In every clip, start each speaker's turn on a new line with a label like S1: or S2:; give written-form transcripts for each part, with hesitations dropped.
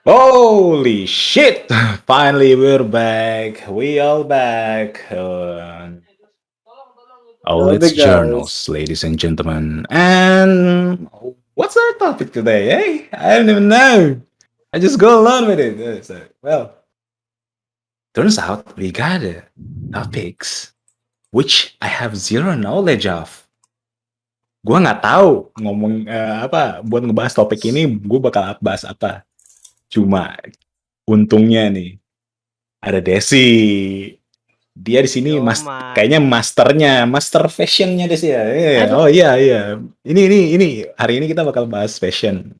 S1: Holy shit! Finally, we're back. We all back. Oh,
S2: Welcome
S1: it's
S2: back, guys.
S1: journals, ladies and gentlemen. And what's our topic today? Hey, I don't even know. I just go along with it. Well, turns out we got topics which I have zero knowledge of. Gua nggak tahu ngomong apa buat ngebahas topik ini. Gue bakal bahas apa. Cuma untungnya nih ada Desi. Dia di sini
S3: Yo
S1: kayaknya
S3: man,
S1: master fashionnya Desi ya.
S3: aduh,
S1: Oh iya iya. Ini hari ini kita bakal bahas fashion.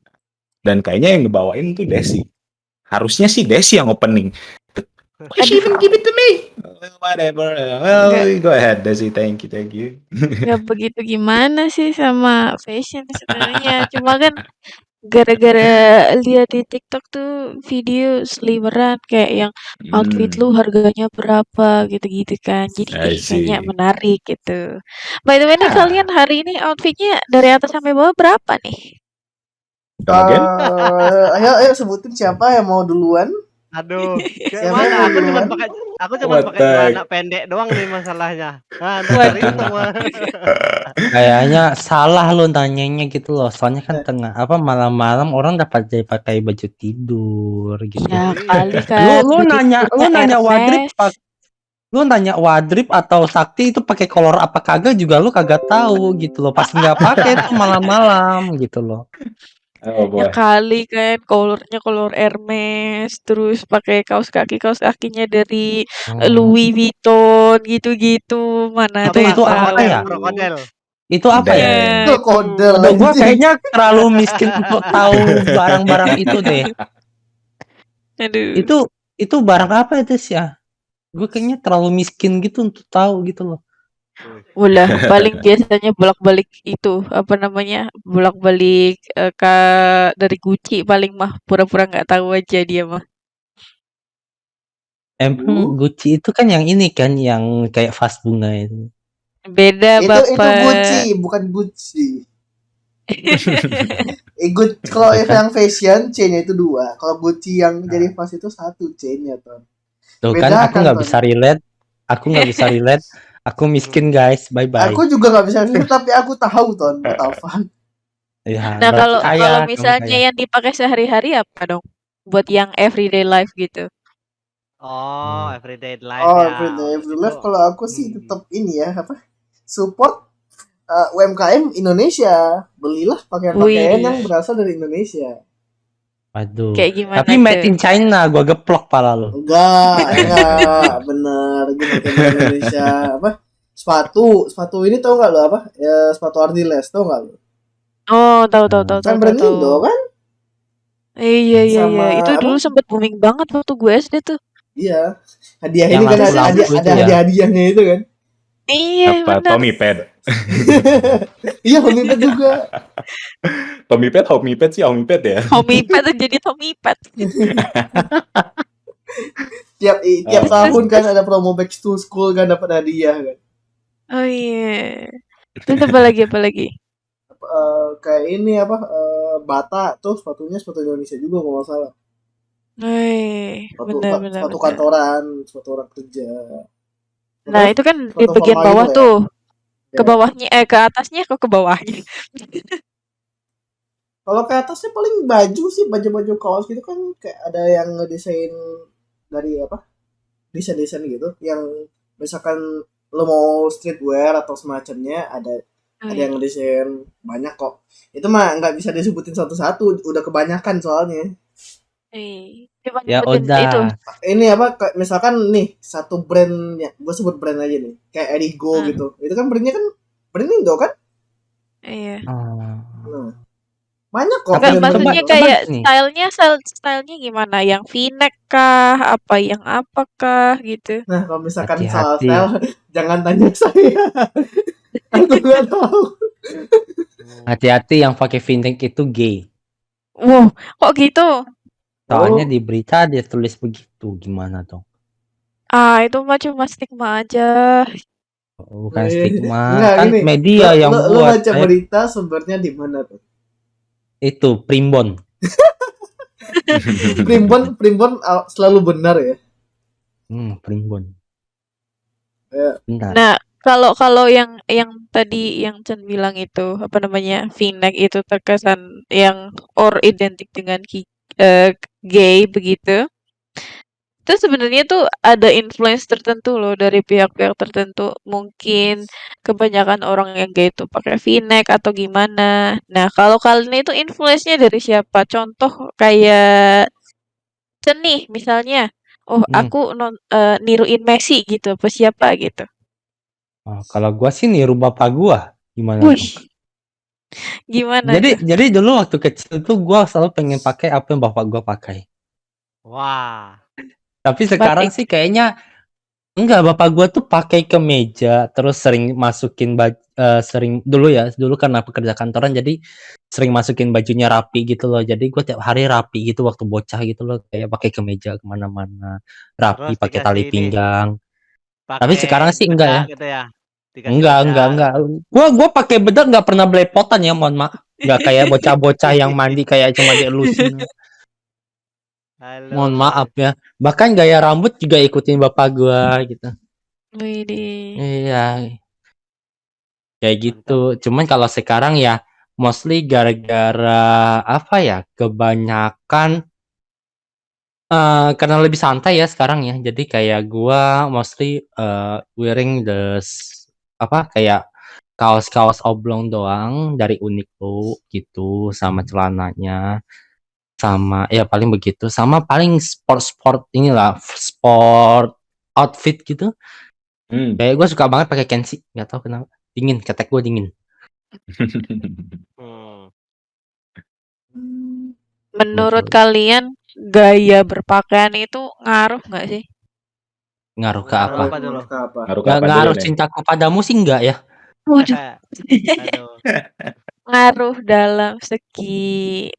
S1: Dan kayaknya yang ngebawain tuh Desi. Harusnya sih Desi yang opening. Why she even
S4: Aduh,
S1: give it to me? Whatever. Well,
S4: nggak
S1: go ahead, Desi. Thank you.
S4: nggak begitu gimana sih sama fashion sebenarnya. Cuma kan gara-gara lihat di TikTok tuh video sliweran kayak yang outfit lu
S1: Hmm,
S4: harganya berapa gitu-gitu kan. Jadi
S1: I
S4: kayaknya
S1: see.
S4: menarik gitu. By the way nih kalian
S1: Ah,
S4: hari ini outfitnya dari atas sampai bawah berapa nih?
S1: come again?
S2: Ayo sebutin siapa yang mau duluan.
S3: aduh, kayak
S2: Siapa yang
S3: mana?
S2: mau
S3: Aku cuman
S2: duluan?
S3: pakai,
S1: What
S3: celana
S1: the?
S3: pendek doang nih masalahnya. Nah, ntar
S4: Waduh.
S3: terhitung mah.
S5: Kayaknya salah lu nanyanya gitu loh. Soalnya kan tengah malam-malam orang dapat pakai baju tidur gitu.
S4: Ya
S3: Iya.
S4: kali
S5: Lu
S4: kan
S5: lu
S4: baju
S5: nanya
S4: tidurnya
S5: Wadrip
S4: Hermes.
S5: lu nanya Wadrip atau Sakti itu pakai kolor apa kagak juga lu kagak tahu gitu loh. Pasti nggak pakai tuh malam-malam gitu loh.
S1: Oh
S4: Ya
S1: boy.
S4: kali kan kolornya kolor Hermes, terus pakai kaos kakinya dari Louis Vuitton gitu-gitu. Mana ada yang
S5: Itu apa
S4: tahu.
S5: ya?
S3: Krokodil.
S5: Itu apa ya?
S1: Damn.
S2: Krokodil
S5: Aduh, gua
S2: anjing.
S5: kayaknya terlalu miskin untuk tahu barang-barang itu deh.
S4: Aduh.
S5: Itu barang apa itu sih ya? Gue kayaknya terlalu miskin gitu untuk tahu gitu loh.
S4: Ulah paling biasanya bolak-balik itu apa namanya? Bolak-balik dari Gucci paling mah pura-pura nggak tahu aja dia mah.
S5: Emang Gucci itu kan yang ini kan yang kayak vas bunga itu.
S4: Beda
S2: Itu Gucci,
S4: Bapak.
S2: bukan Gucci. Kalau yang fashion chainnya itu 2. Kalau Gucci yang jadi vas itu 1 chainnya, Ton.
S5: Tuh kan
S2: Bedakan,
S5: aku nggak
S2: Ton.
S5: bisa relate. Aku miskin guys. Bye bye.
S2: Aku juga nggak bisa relate, tapi aku tahu, Ton. What the fuck?
S5: Ya,
S4: Nah,
S5: berarti
S4: kalau
S5: kamu
S4: misalnya
S5: kaya.
S4: yang dipakai sehari-hari apa dong? Buat yang everyday life gitu.
S3: Oh, everyday life
S2: Oh,
S3: ya.
S2: everyday
S3: Itu.
S2: life kalau aku sih tetap ini ya, apa? Support UMKM Indonesia. Belilah pakaian-pakaian
S4: Wih,
S2: yang berasal dari Indonesia.
S5: Waduh.
S4: kayak gimana
S5: Tapi made
S4: tuh?
S5: in China, gua geplok pala lu.
S2: Enggak, bener. Gue pakai di Indonesia. Apa? Sepatu ini tau nggak lo apa? Ya, sepatu Ardiles tau nggak lo?
S4: Oh, tahu.
S2: Kan brand Indo kan?
S4: Iya.
S2: Sama
S4: Itu
S2: apa?
S4: dulu sempet booming banget waktu gue SD tuh.
S2: Iya. Hadiah
S5: Yang
S2: ini kan
S5: lampu-lampu itu
S2: ada
S5: ya?
S2: hadiah-hadiahnya itu kan?
S4: Iya,
S1: Apa
S4: benar.
S1: Tommy Pad?
S2: Iya, Homipet juga.
S1: Tommy Pad, Homie Pad sih Homie Pad ya.
S4: Tommy Pet tuh jadi Tommy Pet.
S2: Tiap
S1: Oh,
S2: tahun kan
S4: Terus.
S2: ada promo back to school kan dapat hadiah kan.
S4: Oh iya. Terus apa lagi?
S2: Kayak ini apa? Bata tuh sepatu Indonesia juga kalau nggak salah.
S4: Benar.
S2: Sepatu kantoran, sepatu orang kerja.
S4: Nah, itu kan di
S2: Sepatu
S4: bagian
S2: formal
S4: bawah
S2: gitu
S4: tuh.
S2: ya.
S4: Ke bawahnya ke atasnya ke bawahnya.
S2: Kalau ke atasnya paling baju sih, baju kaos gitu kan kayak ada yang ngedesain dari apa? Desain gitu yang misalkan lo mau streetwear atau semacamnya ada yang ngedesain banyak kok. Itu mah nggak bisa disebutin satu-satu, udah kebanyakan soalnya.
S5: Ya
S4: Itu.
S5: udah.
S2: Ini apa misalkan nih satu brand ya, gue sebut brand aja nih, kayak Erigo gitu. Itu kan brandnya kan brand Indo kan?
S4: Iya.
S2: Nah, banyak kok.
S4: Enggak, maksudnya kayak
S5: nih.
S4: stylenya gimana? Yang V-neck kah? Apa yang apakah gitu?
S2: Nah, kalau misalkan
S5: Hati-hati.
S2: soal style, jangan tanya saya. Aku nggak tahu.
S5: Hati-hati yang pakai V-neck itu gay.
S4: Wow, kok gitu?
S5: Soalnya di berita dia tulis begitu, gimana dong?
S4: Itu mah cuma stigma aja.
S5: Bukan stigma,
S2: Enggak,
S5: kan
S2: gini.
S5: media yang
S2: Lo
S5: buat.
S2: baca berita sumbernya di mana tuh?
S5: Itu Primbon.
S2: Primbon selalu benar ya.
S5: Primbon.
S2: Ya.
S5: Benar.
S4: Nah, kalau yang tadi yang Chen bilang itu apa namanya V-neck itu terkesan yang or identik dengan gay begitu. Itu sebenarnya tuh ada influence tertentu loh dari pihak-pihak tertentu. Mungkin kebanyakan orang yang gay itu pakai V-neck atau gimana. Nah, kalau kalian itu influence-nya dari siapa? Contoh kayak Chen nih misalnya. Oh,
S5: Hmm.
S4: aku niruin Messi gitu, apa siapa gitu.
S5: Kalau gua sih niru bapak gua. Gimana
S4: Wih,
S5: tuh?
S4: gimana tuh?
S5: Jadi dulu waktu kecil tuh gua selalu pengen pakai apa yang bapak gua pakai.
S3: Wah.
S5: Tapi sekarang
S4: Batik.
S5: sih kayaknya enggak, bapak gua tuh pakai kemeja, terus sering masukin dulu karena pekerja kantoran jadi sering masukin bajunya rapi gitu loh. Jadi gua tiap hari rapi gitu waktu bocah gitu loh, kayak pakai kemeja kemana-mana, rapi
S3: Terus
S5: pakai tali
S3: dikasih ini,
S5: pinggang. Tapi sekarang
S3: pakai
S5: sih enggak ya.
S3: bedak gitu ya. Dikasih bedak
S5: Enggak.
S3: gitu.
S5: Gua pakai bedak nggak pernah belepotan ya, mohon maaf. Nggak kayak bocah-bocah yang mandi kayak cuma dielusin. Mohon maaf
S3: Halo.
S5: ya. Bahkan gaya rambut juga ikutin bapak gua gitu.
S4: Widih.
S5: Iya, kayak gitu.
S3: Mantap.
S5: Cuman kalau sekarang ya mostly gara-gara apa ya? Kebanyakan karena lebih santai ya sekarang ya. Jadi kayak gua mostly wearing kayak kaos-kaos oblong doang dari Uniqlo gitu sama celananya sama ya paling begitu sama paling sport sport outfit gitu.
S1: Hmm.
S5: Kayak gue suka banget pakai Kensi, nggak tahu kenapa. Dingin, ketek gue dingin.
S3: Hmm.
S4: Menurut
S5: Gitu.
S4: kalian gaya berpakaian itu ngaruh nggak sih?
S5: Ngaruh ke
S3: Ngaruh
S5: apa?
S3: apa dulu?
S2: Menurut apa?
S1: Ngaruh ke
S5: Nggak
S1: apa dulu
S5: ngaruh
S1: nih?
S5: cintaku padamu sih enggak ya.
S4: Waduh,
S3: Aduh.
S4: ngaruh dalam segi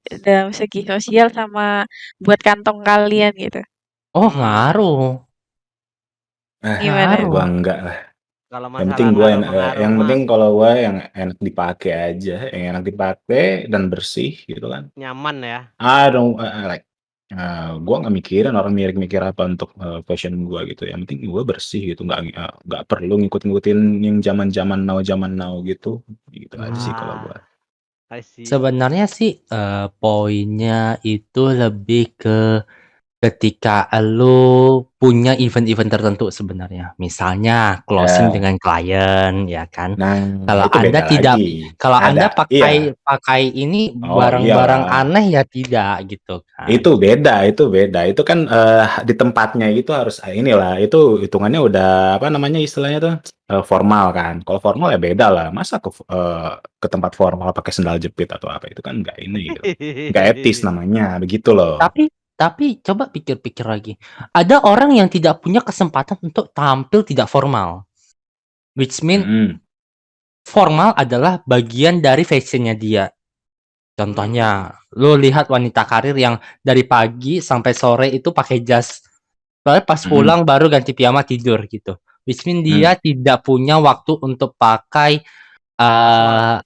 S4: sosial sama buat kantong kalian gitu.
S5: Oh,
S3: Hmm.
S5: ngaruh.
S1: Ah,
S4: Gimana?
S1: kalau gua
S5: Ngaruh.
S1: enggak lah.
S3: Kalau
S1: Yang penting
S3: masalah
S1: gua
S3: ngaruh-ngaruh
S1: yang
S3: mah
S1: penting kalau gua yang enak dipakai aja, yang enak dipakai dan bersih gitu kan.
S3: nyaman ya.
S1: I don't like gua nggak mikirin orang mikir apa untuk fashion gua gitu. Yang penting gua bersih gitu, nggak perlu ngikut-ngikutin yang zaman now gitu. Gitu aja sih kalau gua.
S3: I see.
S5: Sebenarnya sih poinnya itu lebih ke ketika lu punya event-event tertentu sebenarnya. Misalnya closing
S1: Ya.
S5: dengan klien ya kan.
S1: Nah,
S5: Kalau
S1: itu
S5: Anda
S1: beda
S5: tidak
S1: lagi.
S5: kalau Anda
S1: Iya.
S5: pakai ini
S1: Oh,
S5: barang-barang
S1: iyalah.
S5: aneh ya tidak gitu kan.
S1: Itu beda, itu beda. Itu kan di tempatnya itu harus inilah. Itu hitungannya udah apa namanya istilahnya tuh formal kan. Kalau formal ya beda lah. Masa ke tempat formal pakai sendal jepit atau apa itu kan nggak ini gitu. Nggak etis namanya, begitu loh.
S5: Tapi coba pikir-pikir lagi. Ada orang yang tidak punya kesempatan untuk tampil tidak formal. Which mean
S1: Mm-mm.
S5: formal adalah bagian dari fashionnya dia. Contohnya, lo lihat wanita karir yang dari pagi sampai sore itu pakai jas. Soalnya pas
S1: Mm-mm.
S5: pulang baru ganti piyama tidur gitu. Which mean dia tidak punya waktu untuk pakai
S3: Casual.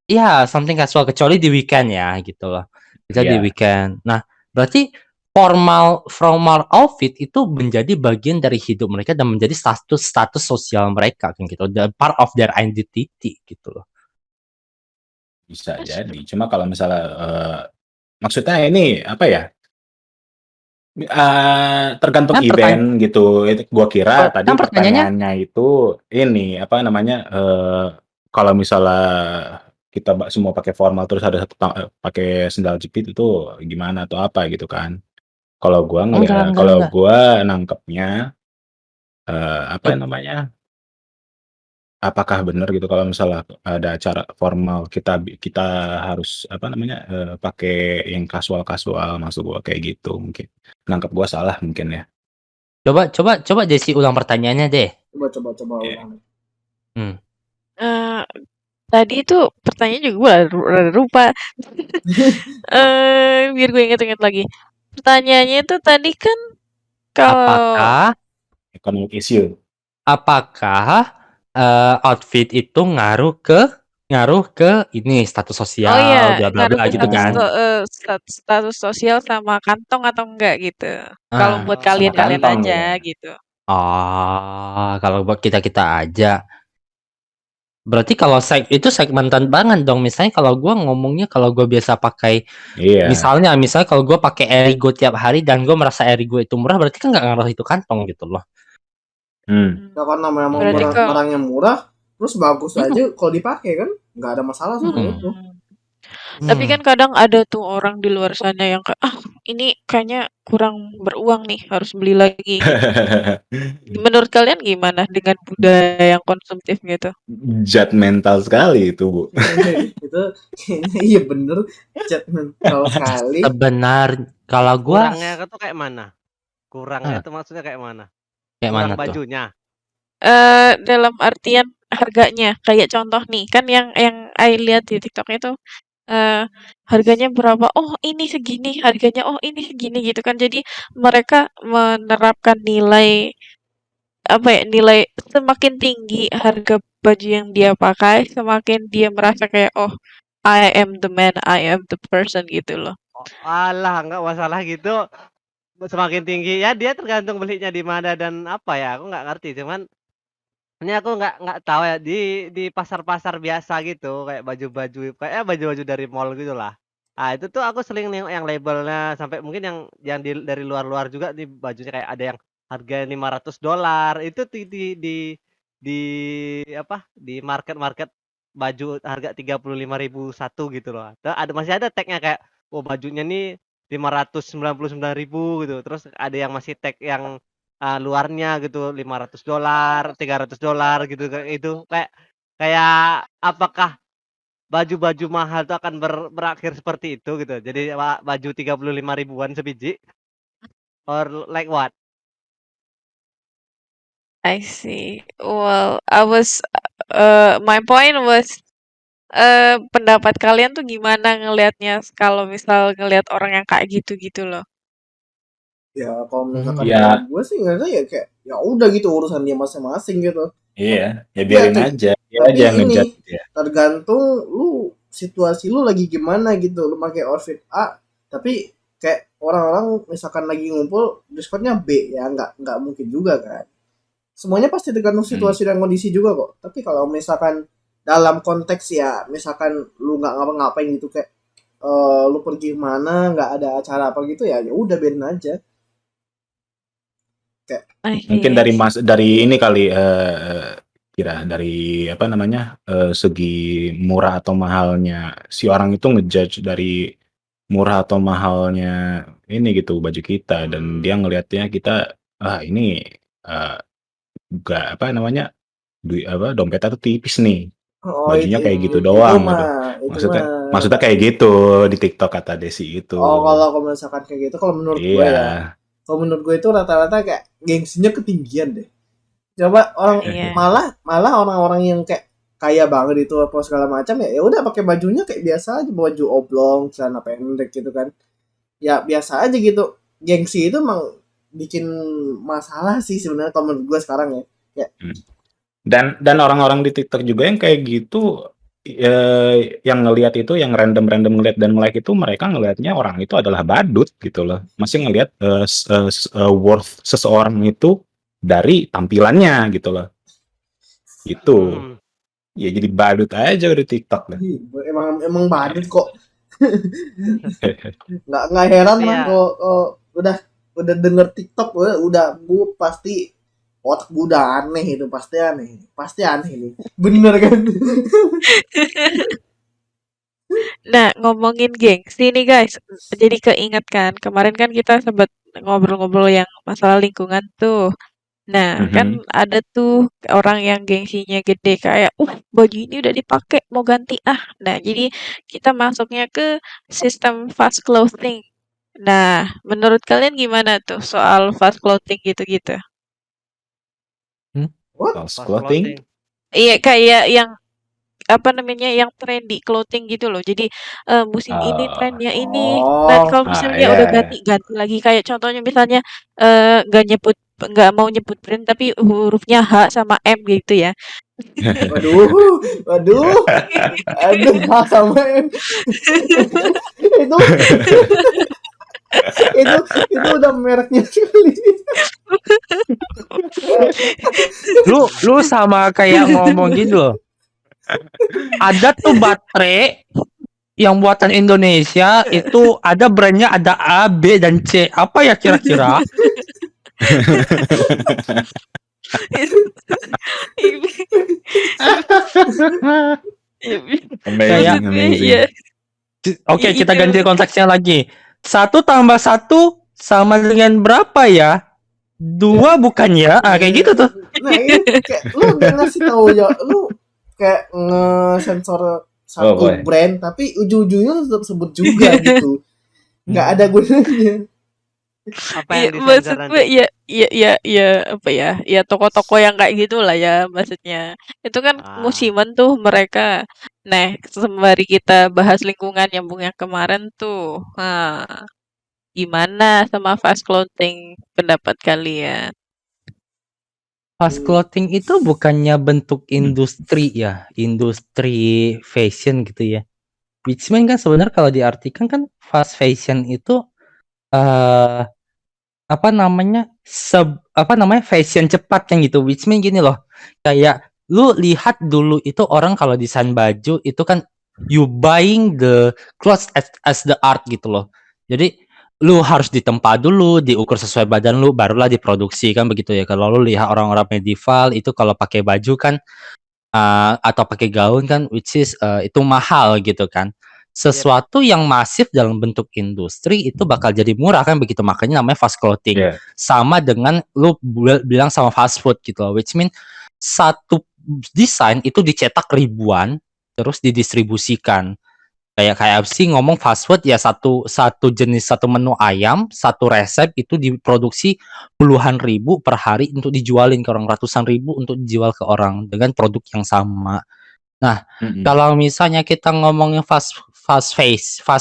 S5: ya something casual kecuali di weekend ya gitu loh. Bisa di
S1: Iya.
S5: weekend. Nah, berarti formal outfit itu menjadi bagian dari hidup mereka dan menjadi status sosial mereka kan gitu. The part of their identity gitu loh.
S1: Bisa jadi. Cuma kalau misalnya maksudnya ini apa ya? Tergantung
S5: Kan
S1: event gitu. Itu gua kira tadi
S5: kan pertanyaannya
S1: pertanyaannya itu ini apa namanya? Kalau misalnya kita semua pakai formal terus ada satu pakai sendal jepit itu gimana atau apa gitu kan? Kalau
S5: enggak.
S1: gua nangkepnya apa
S5: Coba,
S1: namanya? Apakah benar gitu kalau misalnya ada acara formal kita harus apa namanya? Pakai yang kasual-kasual maksud gua kayak gitu mungkin. Nangkep gua salah mungkin ya.
S5: coba Jesse ulang pertanyaannya deh.
S2: Coba
S1: Iya.
S2: ulang.
S4: Eh, tadi itu pertanyaan juga gue udah lupa. Biar gue inget-inget lagi. Pertanyaannya itu tadi kan kalau
S1: Economic issue.
S5: Apakah outfit itu ngaruh ke ngaruh ke ini status
S4: Oh
S5: sosial,
S4: iya,
S5: bla bla
S4: ngaruh
S5: bla
S4: ke
S5: gitu kan.
S4: status sosial sama kantong atau enggak gitu. Kalau
S5: Ah,
S4: buat
S1: Sama
S4: kalian-kalian
S1: kantong
S4: aja
S1: ya.
S4: gitu.
S5: kalau buat kita-kita aja. Berarti kalau itu segmented banget dong. Misalnya kalau gua ngomongnya kalau gua biasa pakai
S1: Iya.
S5: misalnya kalau gua pakai Erigo tiap hari dan gua merasa Erigo itu murah berarti kan nggak ngaruh itu kantong gitu loh.
S1: Hmm.
S2: Ya karena memang
S4: Berarti kalau
S2: barangnya murah, terus bagus
S5: Hmm.
S2: aja kalau dipakai kan, nggak ada masalah sama
S5: Hmm.
S2: itu.
S4: Tapi kan kadang ada tuh orang di luar sana yang kayak, ah ini kayaknya kurang beruang nih, harus beli lagi gitu. Menurut kalian gimana dengan budaya yang konsumtif gitu?
S1: Judgmental sekali itu, Bu.
S2: Itu kayaknya iya bener, judgmental sekali.
S5: Sebenarnya kalau gua
S3: Kurangnya tuh kayak mana? Kurangnya tuh maksudnya kayak mana?
S5: kayak
S3: Kurang
S5: mana tuh?
S3: bajunya.
S4: Dalam artian harganya, kayak contoh nih, kan yang I lihat di TikTok itu harganya berapa? Oh, ini segini harganya. Oh, ini segini gitu kan. Jadi mereka menerapkan nilai apa ya? Nilai semakin tinggi harga baju yang dia pakai, semakin dia merasa kayak oh, I am the man, I am the person gitu loh.
S3: Oh, alah nggak masalah gitu. Semakin tinggi ya dia tergantung belinya di mana dan apa ya, aku nggak ngerti. Cuman ini aku nggak tahu ya di pasar-pasar biasa gitu kayak baju-baju kayaknya baju-baju dari mall gitulah. Ah, itu tuh aku sering nengok yang labelnya sampai mungkin yang dari luar-luar juga nih bajunya kayak ada yang harganya $500 itu di apa, di market-market baju harga 35.000 satu gitu loh. Ada masih ada tag-nya kayak, oh bajunya nih 599.000 gitu. Terus ada yang masih tag yang luarnya gitu $500, $300 gitu kayak itu. Kayak kayak apakah baju-baju mahal tuh akan berakhir seperti itu gitu? Jadi baju 35 ribuan sebiji or like what?
S4: I see. Well, my point was pendapat kalian tuh gimana ngelihatnya kalau misal ngelihat orang yang kayak gitu-gitu loh.
S2: Ya kalau misalkan
S1: Ya.
S2: kayak gue sih ngerasa ya kayak ya udah gitu urusan dia masing-masing gitu.
S1: Iya, ya biarin aja. Dia
S2: Tapi
S1: aja yang
S2: ini
S1: ngejudge ya.
S2: tergantung lu situasi lu lagi gimana gitu. Lu pakai outfit A, tapi kayak orang-orang misalkan lagi ngumpul diskonnya B ya nggak mungkin juga kan. Semuanya pasti tergantung situasi dan kondisi juga kok. Tapi kalau misalkan dalam konteks ya misalkan lu nggak ngapa-ngapain gitu kayak lu pergi mana nggak ada acara apa gitu ya ya udah biarin aja. Kayak
S1: Mungkin dari ini kali kira dari apa namanya segi murah atau mahalnya si orang itu ngejudge dari murah atau mahalnya ini gitu baju kita dan dia ngelihatnya kita ini enggak apa namanya dompetnya tuh tipis nih bajunya kayak gitu doang gitu maksudnya kayak gitu di TikTok kata Desi itu.
S2: kalau misalkan kayak gitu kalau menurut gue
S1: Iya.
S2: ya kalau menurut gue itu rata-rata kayak gengsinya ketinggian deh. Coba malah orang-orang yang kayak kaya banget itu apa segala macam ya udah pakai bajunya kayak biasa aja baju oblong celana pendek gitu kan ya biasa aja gitu. Gengsi itu emang bikin masalah sih sebenarnya kalau menurut gue sekarang ya.
S1: Dan orang-orang di TikTok juga yang kayak gitu yang ngelihat itu yang random ngelihat dan like itu mereka ngelihatnya orang itu adalah badut gitu loh. Masih ngelihat worth seseorang itu dari tampilannya gitu loh. Gitu. Ya jadi badut aja di TikTok lah.
S2: Emang badut kok. nggak heran lah kalau udah denger TikTok udah gue pasti otak gue udah aneh itu pasti aneh ini bener kan.
S4: Nah, ngomongin gengsi nih guys, jadi keinget kan kemarin kan kita sempat ngobrol-ngobrol yang masalah lingkungan tuh. Nah, kan ada tuh orang yang gengsinya gede kayak, baju ini udah dipakai, mau ganti ah. Nah, jadi kita masuknya ke sistem fast clothing. Nah, menurut kalian gimana tuh soal fast clothing gitu-gitu?
S1: Fast clothing?
S4: Iya, kayak yang apa namanya yang trendy clothing gitu loh. Jadi musim ini trennya ini, dan kalau musimnya udah ganti lagi. Kayak contohnya misalnya nggak nyebut nggak mau nyebut brand tapi hurufnya H sama M gitu ya.
S2: Waduh, aduh, sama itu itu udah mereknya sekali.
S5: Lu sama kayak ngomong gitu loh. Ada tuh baterai yang buatan Indonesia itu ada brandnya ada A, B dan C. Apa ya kira-kira?
S1: Amazing,
S4: Maksudnya
S1: amazing.
S4: ya
S5: Oke, kita
S4: itu
S5: ganti konteksnya lagi. 1 tambah 1 sama dengan berapa ya? 2 bukan ya? Kayak gitu tuh.
S2: Nah ini kayak lu udah ngasih tahu ya, lu kayak nge-sensor satu
S1: boy.
S2: brand tapi ujung-ujungnya lu tetap sebut juga gitu. Nggak ada gunanya.
S3: Apa
S4: Iya,
S3: yang disensor
S4: maksud gue
S3: nanti?
S4: ya apa ya? Ya toko-toko yang kayak gitulah ya maksudnya. Itu kan
S3: Ah,
S4: musiman tuh mereka. Nah, sembari kita bahas lingkungan nyambung yang kemarin tuh. Nah, gimana sama fast clothing pendapat kalian?
S5: Fast clothing itu bukannya bentuk industri ya, industri fashion gitu ya. Which mean kan sebenarnya kalau diartikan kan fast fashion itu eh apa namanya fashion cepat kan gitu. Which mean gini loh, kayak lu lihat dulu itu orang kalau desain baju itu kan you buying the clothes as the art gitu loh. Jadi lu harus ditempa dulu, diukur sesuai badan lu, barulah diproduksi kan begitu ya. Kalau lu lihat orang-orang medieval itu kalau pakai baju kan atau pakai gaun kan which is itu mahal gitu kan. Sesuatu yang masif dalam bentuk industri itu bakal jadi murah kan begitu, makanya namanya fast clothing.
S1: Yeah.
S5: Sama dengan lu bilang sama fast food gitu loh, which mean satu desain itu dicetak ribuan terus didistribusikan. Kayak KFC ngomong fast food ya satu jenis satu menu ayam, satu resep itu diproduksi puluhan ribu per hari untuk dijualin ke orang, ratusan ribu untuk dijual ke orang dengan produk yang sama. Nah, kalau misalnya kita ngomongin fast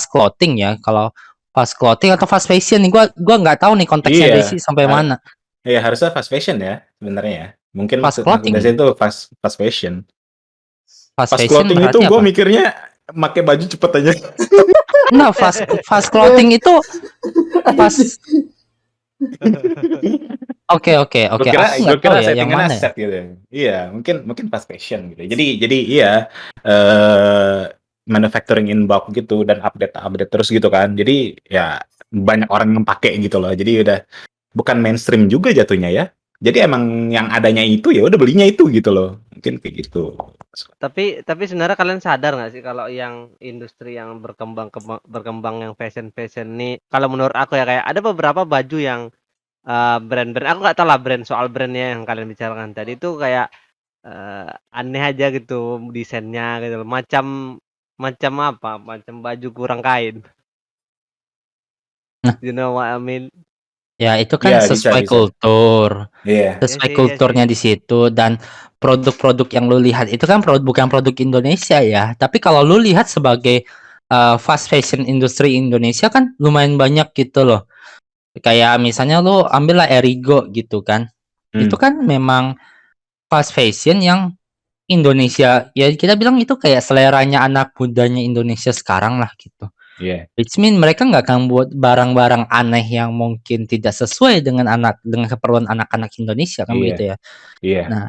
S5: clothing ya, kalau fast clothing atau fast fashion nih, gua nggak tahu nih konteksnya
S1: Iya,
S5: Desi sampai mana.
S1: Iya harusnya fast fashion ya sebenarnya ya. Mungkin
S5: Fast
S1: maksud
S5: clothing.
S1: dari itu fast fashion.
S5: Fast
S1: Fast
S5: fashion
S1: clothing itu
S5: berarti
S1: gue
S5: apa?
S1: mikirnya pakai baju cepet aja.
S5: Nah, fast clothing itu fast. Oke. Aku nggak tahu ya yang
S1: settingannya
S5: mana ya.
S1: set gitu. Iya, mungkin fast fashion gitu. Jadi iya manufacturing in bulk gitu dan update terus gitu kan. Jadi ya banyak orang yang pakai gitu loh. Jadi udah bukan mainstream juga jatuhnya ya. Jadi emang yang adanya itu ya udah belinya itu gitu loh. Mungkin kayak gitu.
S3: Tapi sebenarnya kalian sadar nggak sih kalau yang industri yang berkembang yang fashion nih, kalau menurut aku ya kayak ada beberapa baju yang brand-brand aku nggak tahu lah soal brandnya yang kalian bicarakan tadi itu kayak aneh aja gitu desainnya gitu loh. Macam baju kurang kain.
S5: Nah.
S3: You know what I mean?
S5: Ya, itu kan
S1: Iya,
S5: sesuai
S1: bisa.
S5: kultur.
S1: Iya.
S5: Sesuai
S3: Iya
S5: kulturnya
S3: sih.
S5: di situ dan produk-produk yang lu lihat itu kan bukan produk Indonesia ya. Tapi kalau lu lihat sebagai fast fashion industri Indonesia kan lumayan banyak gitu loh. Kayak misalnya lu ambillah Erigo gitu kan. Itu kan memang fast fashion yang Indonesia ya kita bilang itu kayak seleranya anak mudanya Indonesia sekarang lah gitu.
S1: Iya.
S5: Which mean mereka nggak akan buat barang-barang aneh yang mungkin tidak sesuai dengan keperluan anak-anak Indonesia kan
S1: Iya.
S5: begitu ya.
S1: Iya.
S5: Nah,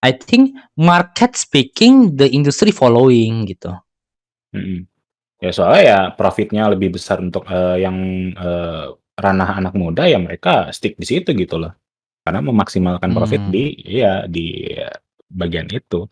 S5: I think market speaking the industry following gitu.
S1: Ya soalnya ya profitnya lebih besar untuk yang ranah anak muda ya mereka stick di situ gitu loh. Karena memaksimalkan profit di bagian itu.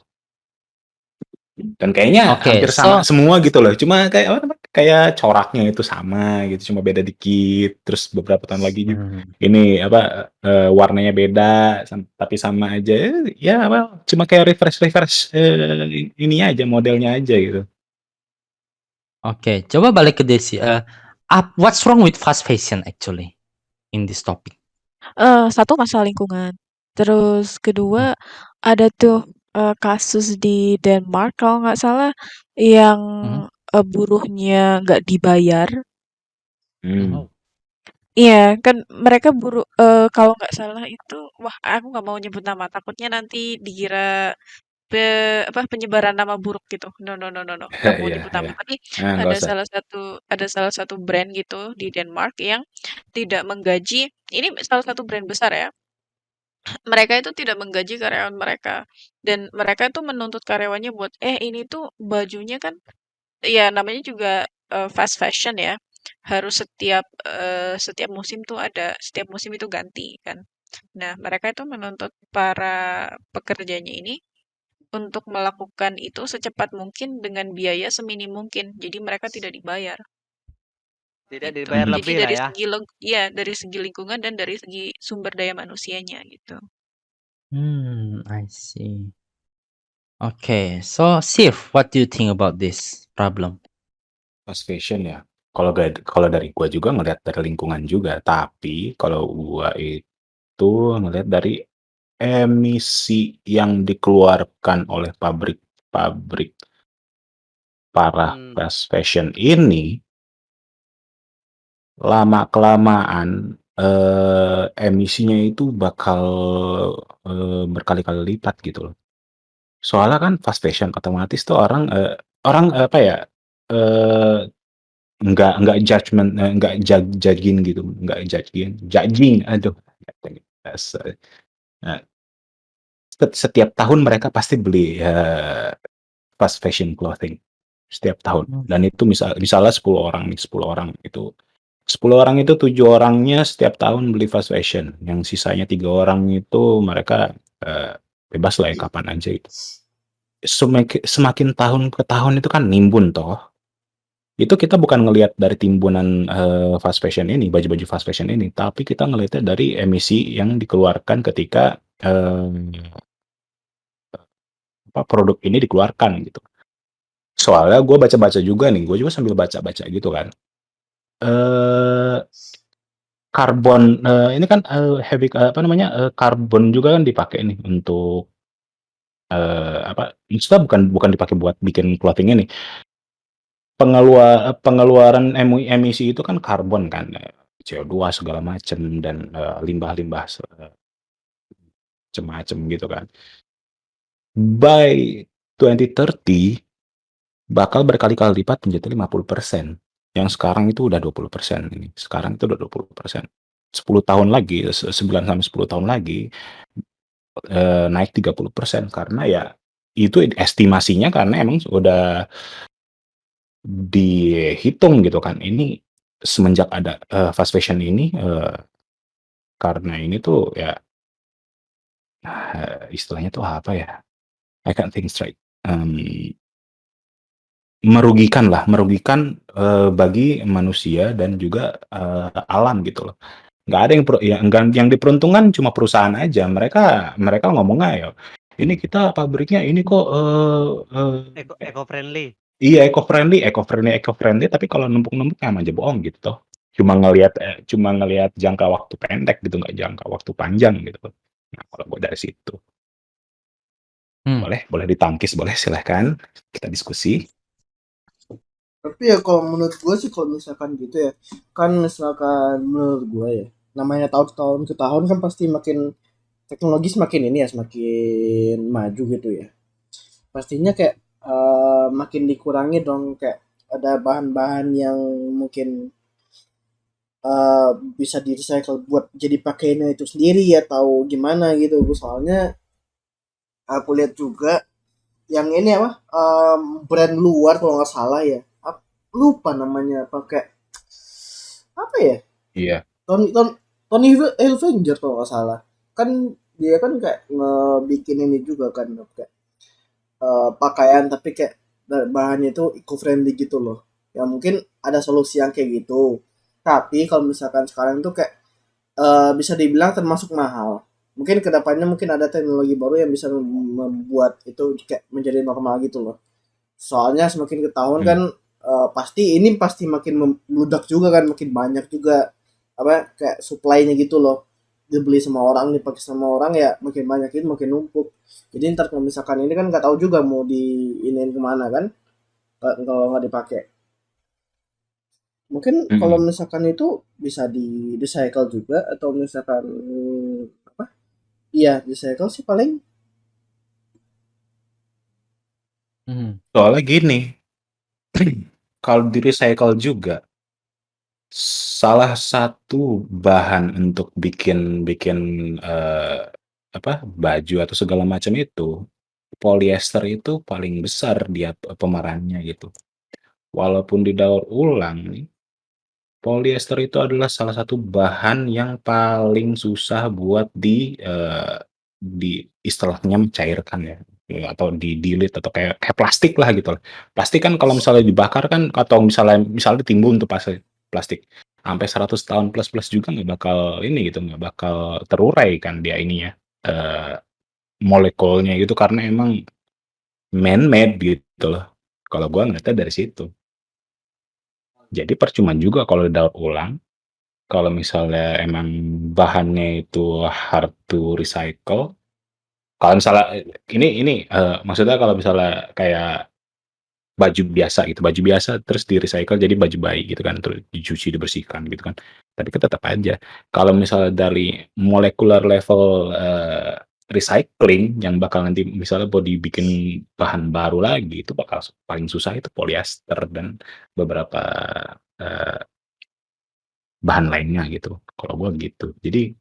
S1: Dan kayaknya
S5: Oke,
S1: hampir sama semua gitu loh. Cuma kayak apa namanya? Kayak coraknya itu sama gitu, cuma beda dikit. Terus beberapa tahun lagi ini apa warnanya beda tapi sama aja. Ya well, cuma kayak refresh ini aja modelnya aja gitu.
S5: Oke, coba balik ke Desi. What's wrong with fast fashion actually in this topic?
S4: Satu masalah lingkungan. Terus kedua ada tuh kasus di Denmark kalau nggak salah yang buruhnya nggak dibayar.
S1: Hmm.
S4: Iya, kan mereka kalau nggak salah itu, wah aku nggak mau nyebut nama, takutnya nanti dikira penyebaran nama buruk gitu. No, no, no, no, no. Nggak mau
S1: Iya,
S4: nyebut
S1: iya.
S4: nama. Tapi
S1: Nggak usah.
S4: ada salah satu brand gitu di Denmark yang tidak menggaji. Ini salah satu brand besar ya. Mereka itu tidak menggaji karyawan mereka dan mereka itu menuntut karyawannya buat ini tuh bajunya kan ya namanya juga fast fashion ya. Harus setiap musim tuh setiap musim itu ganti kan. Nah, mereka itu menuntut para pekerjanya ini untuk melakukan itu secepat mungkin dengan biaya seminim mungkin. Jadi mereka tidak dibayar
S3: Tidak
S4: gitu.
S3: dibayar
S4: Jadi
S3: lebih lah ya.
S4: dari segi lingkungan dan dari segi sumber daya manusianya gitu.
S5: I see. Okay, so Sif, what do you think about this problem?
S1: Fast fashion ya. Kalau dari gua juga ngelihat dari lingkungan juga, tapi kalau gua itu ngelihat dari emisi yang dikeluarkan oleh pabrik-pabrik para
S3: Hmm.
S1: fast fashion ini, lama-kelamaan, emisinya itu bakal, berkali-kali lipat gitu loh. Soalnya kan fast fashion otomatis tuh orang, apa ya, eee, nggak judgement, nggak judging gitu, nggak judging, aduh, nah, setiap tahun mereka pasti beli, fast fashion clothing, setiap tahun.
S5: Hmm.
S1: Dan itu misalnya 10 orang nih, 10 orang itu 10 orang itu 7 orangnya setiap tahun beli fast fashion, yang sisanya 3 orang itu mereka, bebas lah ya kapan aja itu. Semakin tahun ke tahun itu kan nimbun toh. Itu kita bukan ngelihat dari timbunan, fast fashion ini, baju-baju fast fashion ini, tapi kita ngelihatnya dari emisi yang dikeluarkan ketika, produk ini dikeluarkan gitu. Soalnya gue baca-baca juga nih, gue juga sambil baca-baca gitu kan. Eee, ini kan, apa namanya, karbon juga kan dipakai nih untuk, maksudnya bukan dipakai buat bikin clothing ini, pengeluaran emisi itu kan karbon kan, CO2 segala macam dan, limbah-limbah macem-macem gitu kan. By 2030 bakal berkali-kali lipat menjadi 50%. Yang sekarang itu udah 20% ini. Sekarang itu udah 20%. 10 tahun lagi, 9 sampai 10 tahun lagi, naik 30% karena ya itu estimasinya karena emang udah dihitung gitu kan. Ini semenjak ada, fast fashion ini, karena ini tuh ya, istilahnya tuh apa ya, I can't think straight, merugikan, bagi manusia dan juga, alam gitu loh. Nggak ada yang diperuntungkan cuma perusahaan aja. Mereka mereka ngomongnya ya, "Ini kita pabriknya ini kok,
S3: Eco-friendly.
S1: iya eco-friendly, tapi kalau numpuk-numpuk sama aja bohong gitu toh. Cuma ngelihat jangka waktu pendek gitu, nggak jangka waktu panjang gitu loh. Nah, kalau gue dari situ.
S5: Hmm.
S1: Boleh ditangkis, boleh silahkan kita diskusi.
S2: Tapi ya kalau menurut gue sih kalau misalkan gitu ya, kan misalkan menurut gue ya, namanya tahun ke tahun kan pasti makin teknologi semakin ini ya, semakin maju gitu ya. Pastinya kayak makin dikurangi dong, kayak ada bahan-bahan yang mungkin bisa di recycle buat jadi pakaiannya itu sendiri atau gimana gitu. Soalnya aku lihat juga yang ini apa, brand luar kalau nggak salah ya, lupa namanya, pakai apa ya,
S1: Iya.
S2: Tony Tony Tony Hilfiger kalau nggak salah, kan dia kan kayak ngebikin ini juga kan, kayak pakaian tapi kayak bahannya itu eco friendly gitu loh. Ya mungkin ada solusi yang kayak gitu, tapi kalau misalkan sekarang tuh kayak bisa dibilang termasuk mahal. Mungkin kedepannya mungkin ada teknologi baru yang bisa membuat itu kayak menjadi normal gitu loh. Soalnya semakin ke tahun kan pasti makin meludak juga kan, makin banyak juga apa kayak supply-nya gitu loh. Dibeli sama orang, dipakai sama orang, ya makin banyak itu makin numpuk. Jadi ntar kalau misalkan ini kan nggak tahu juga mau diinin kemana kan, kalau nggak dipakai. Mungkin kalau
S1: Mm-mm.
S2: misalkan itu bisa di recycle juga atau misalkan apa? Iya, recycle sih paling.
S1: Soalnya gini, kalau di recycle juga salah satu bahan untuk bikin bikin apa baju atau segala macam itu polyester itu paling besar dia pemerannya gitu. Walaupun didaur ulang nih, polyester itu adalah salah satu bahan yang paling susah buat di istilahnya mencairkan ya, atau di-delete atau kayak kayak plastik lah gitu lah. Plastik kan kalau misalnya dibakar kan atau misalnya timbun tuh plastik, sampai 100 tahun plus-plus juga nggak bakal ini gitu, nggak bakal terurai kan dia ininya, eee, molekulnya gitu karena emang man-made gitu loh. Kalau gua ngeliatnya dari situ. Jadi percuma juga kalau didaur ulang. Kalau misalnya emang bahannya itu hard to recycle, kalau misalnya maksudnya kalau misalnya kayak baju biasa gitu, baju biasa terus di-recycle jadi baju bayi gitu kan, terus dicuci, dibersihkan gitu kan. Tapi kan tetap aja kalau misalnya dari molecular level, recycling yang bakal nanti misalnya mau dibikin bahan baru lagi, itu bakal paling susah itu polyester dan beberapa, eee, bahan lainnya gitu, kalau gua gitu. Jadi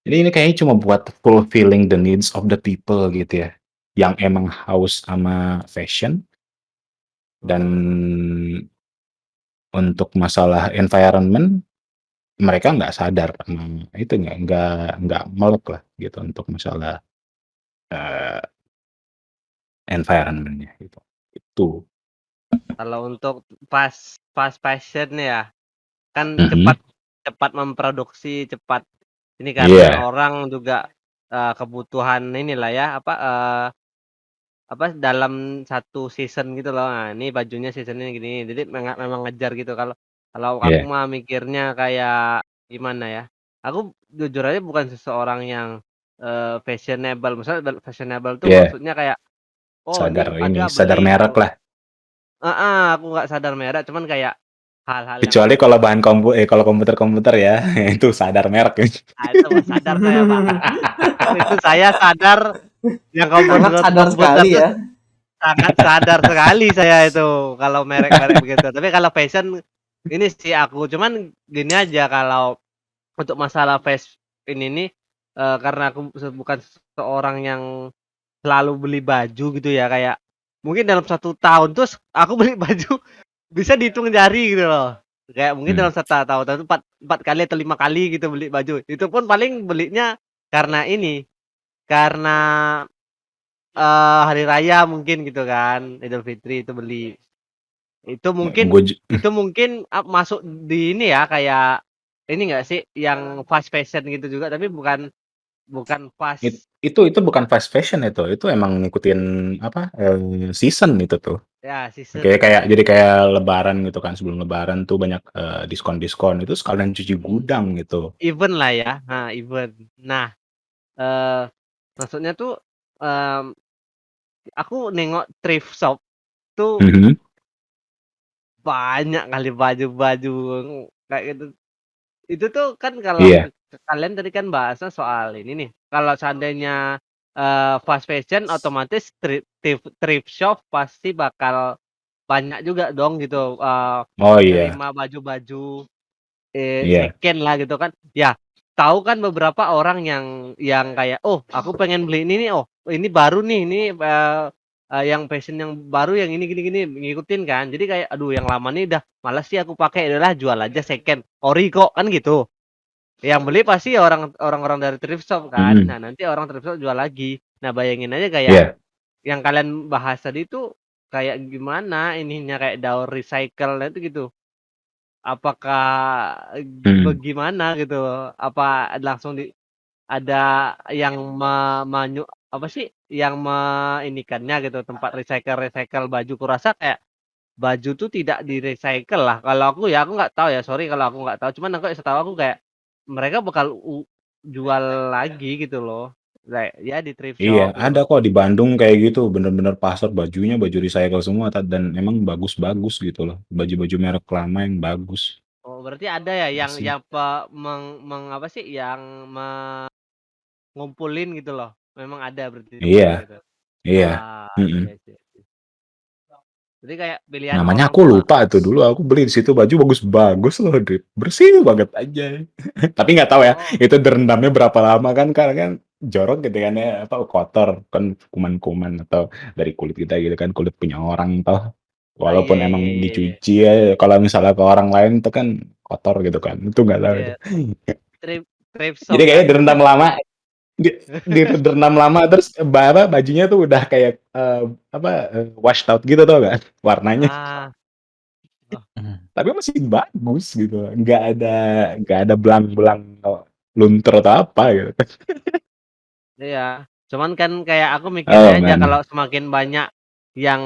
S1: ini kayaknya cuma buat fulfilling the needs of the people gitu ya, yang emang haus sama fashion dan untuk masalah environment mereka nggak sadar, itu nggak melek lah gitu untuk masalah, eee, environment-nya gitu, itu.
S3: Kalau untuk fast fashion ya, kan
S1: Mhm,
S3: cepat cepat memproduksi, cepat ini karena
S1: iya,
S3: orang juga, kebutuhan inilah ya, apa, dalam satu season gitu loh, nah ini bajunya season-nya gini, jadi memang ngejar gitu. Kalau kalau aku
S1: iya,
S3: mah mikirnya kayak gimana ya, aku jujur aja bukan seseorang yang, fashionable, misalnya fashionable tuh
S1: iya,
S3: maksudnya kayak, "Oh
S1: sadar
S3: ini
S1: ini,
S3: ada
S1: sadar
S3: beli,"
S1: merek
S3: gitu.
S1: lah.
S3: Heeh, aku nggak sadar merek, cuman kayak hal-hal yang
S1: Kecuali kalau kalau komputer-komputer ya, itu sadar merek.
S3: itu mah sadar saya, Pak. Itu saya sadar yang
S2: Sangat sadar
S3: komputer
S2: sekali
S3: tuh
S2: ya.
S3: sangat sadar sekali saya itu kalau merek-merek begitu. Tapi kalau fashion ini sih aku, cuman gini aja kalau untuk masalah ini nih, karena aku bukan seorang yang selalu beli baju gitu ya, kayak mungkin dalam 1 tahun terus aku beli baju bisa dihitung jari gitu loh. Kayak mungkin
S1: Mmm,
S3: dalam 1 tahun itu 4 4 kali atau 5 kali gitu beli baju. Itu pun paling belinya karena ini, karena, hari raya mungkin gitu kan, Idul Fitri itu beli. Itu mungkin
S1: gue ju
S3: masuk di ini ya, kayak ini nggak sih, yang fast fashion gitu juga, tapi bukan bukan fast
S1: itu bukan fast fashion itu emang ngikutin apa, season itu tuh.
S3: ya season
S1: Kayak
S3: ya.
S1: kayak jadi kayak lebaran gitu kan, sebelum lebaran tuh banyak, diskon-diskon, itu sekalian cuci gudang gitu.
S3: Event lah ya, nah event. Nah, eee, maksudnya tuh, mmm, aku nengok thrift shop tuh
S1: Mhm,
S3: banyak kali baju-baju kayak gitu. Itu tuh kan kalau
S1: iya,
S3: kalian tadi kan bahasnya soal ini nih, kalau seandainya, fast fashion otomatis thrift shop pasti bakal banyak juga dong gitu,
S1: oh iya,
S3: nerima baju-baju,
S1: iya,
S3: second lah gitu kan. Ya, tahu kan beberapa orang yang kayak, "Oh aku pengen beli ini nih, oh ini baru nih, ini, yang fashion yang baru yang ini gini gini," ngikutin kan. Jadi kayak, "Aduh yang lama nih udah males sih aku pakai, ya udahlah jual aja second, ori kok," kan gitu. Yang beli pasti ya orang-orang dari thrift shop kan.
S1: mhm,
S3: Nah, nanti orang thrift shop jual lagi. Nah, bayangin aja kayak
S1: iya,
S3: yang kalian bahas tadi tuh kayak gimana ininya, kayak daur recycle-nya itu gitu. Apakah
S1: mhm,
S3: bagaimana gitu, apa langsung ada yang apa sih, yang meinikannya gitu, tempat recycle-recycle baju. Kurasa kayak baju tuh tidak di-recycle lah. Kalau aku ya, aku nggak tahu ya, sorry kalau aku nggak tahu, cuman aku setahu aku kayak mereka bakal jual lagi gitu loh. Ya di thrift
S1: Iya,
S3: shop gitu
S1: ada
S3: loh.
S1: kok di Bandung kayak gitu, bener-bener pasar bajunya baju recycle semua dan emang bagus-bagus gitu loh. Baju-baju merek lama yang bagus.
S3: Oh, berarti ada ya yang
S1: Bersih.
S3: apa sih, yang ngumpulin gitu loh. Memang ada berarti di
S1: Iya,
S3: sana gitu.
S1: iya.
S3: Wah,
S1: Mm-mm.
S3: iya sih. Jadi kayak pilihan
S1: Namanya
S3: orang
S1: aku
S3: tua.
S1: lupa tuh dulu aku beli di situ baju bagus-bagus loh, Drip. Bersih banget aja. Tapi nggak tahu ya,
S3: Oh,
S1: itu direndamnya berapa lama kan karena kan jorok gitu kan ya, apa kotor kan kuman-kuman atau dari kulit kita gitu kan, kulit punya orang toh.
S3: ah, iya
S1: Walaupun
S3: iya
S1: emang
S3: iya iya. Iya.
S1: dicuci ya, kalau misalnya ke orang lain itu kan kotor gitu kan. Itu nggak tahu
S3: Iya,
S1: itu.
S3: thrift thrift
S1: Jadi
S3: shop
S1: kayaknya
S3: kan.
S1: direndam lama, direndam lama terus apa bajunya tuh udah kayak apa washed out gitu tau gak warnanya.
S3: Ah, oh,
S5: Mhm.
S1: Tapi masih bagus gitu, nggak ada belang-belang luntur atau apa gitu.
S3: iya. Cuman kan kayak aku mikirnya
S1: Oh
S3: aja kalau
S1: man,
S3: semakin banyak yang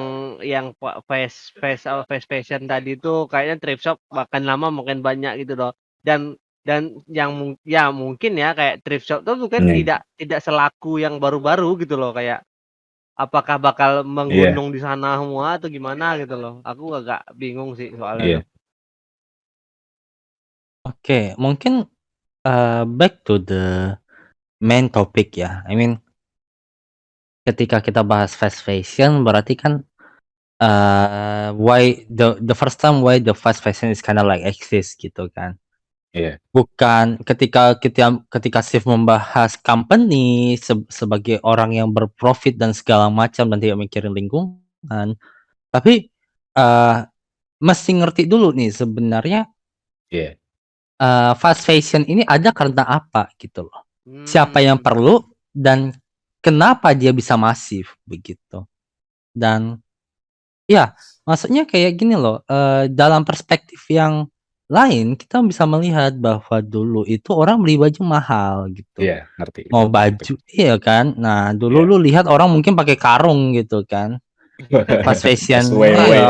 S3: fast fashion tadi tuh kayaknya thrift shop makin lama makin banyak gitu loh. Dan yang ya mungkin ya kayak thrift shop tuh mungkin
S1: iya,
S3: tidak selaku yang baru-baru gitu loh, kayak apakah bakal
S1: iya,
S3: menggunung di sana semua atau gimana gitu loh. Aku agak bingung sih soalnya tuh.
S1: iya,
S5: Oke, mungkin, back to the main topic ya. I mean, ketika kita bahas fast fashion berarti kan, why the first time why the fast fashion is kinda like exist gitu kan.
S1: iya,
S5: Bukan ketika Steve membahas company sebagai orang yang berprofit dan segala macam dan tidak mikirin lingkungan, tapi, eee, mesti ngerti dulu nih sebenarnya,
S1: iya,
S5: fast fashion ini ada karena apa gitu loh. Siapa yang
S3: Mmm,
S5: perlu dan kenapa dia bisa masif begitu. Dan ya maksudnya kayak gini loh, dalam perspektif yang lain kita bisa melihat bahwa dulu itu orang beli baju mahal gitu.
S1: iya, ngerti
S5: Mau
S1: ngerti.
S5: baju iya kan? Nah, dulu
S1: Iya.
S5: lu lihat orang mungkin pakai karung gitu kan, fast
S1: That's
S5: fashion
S1: way way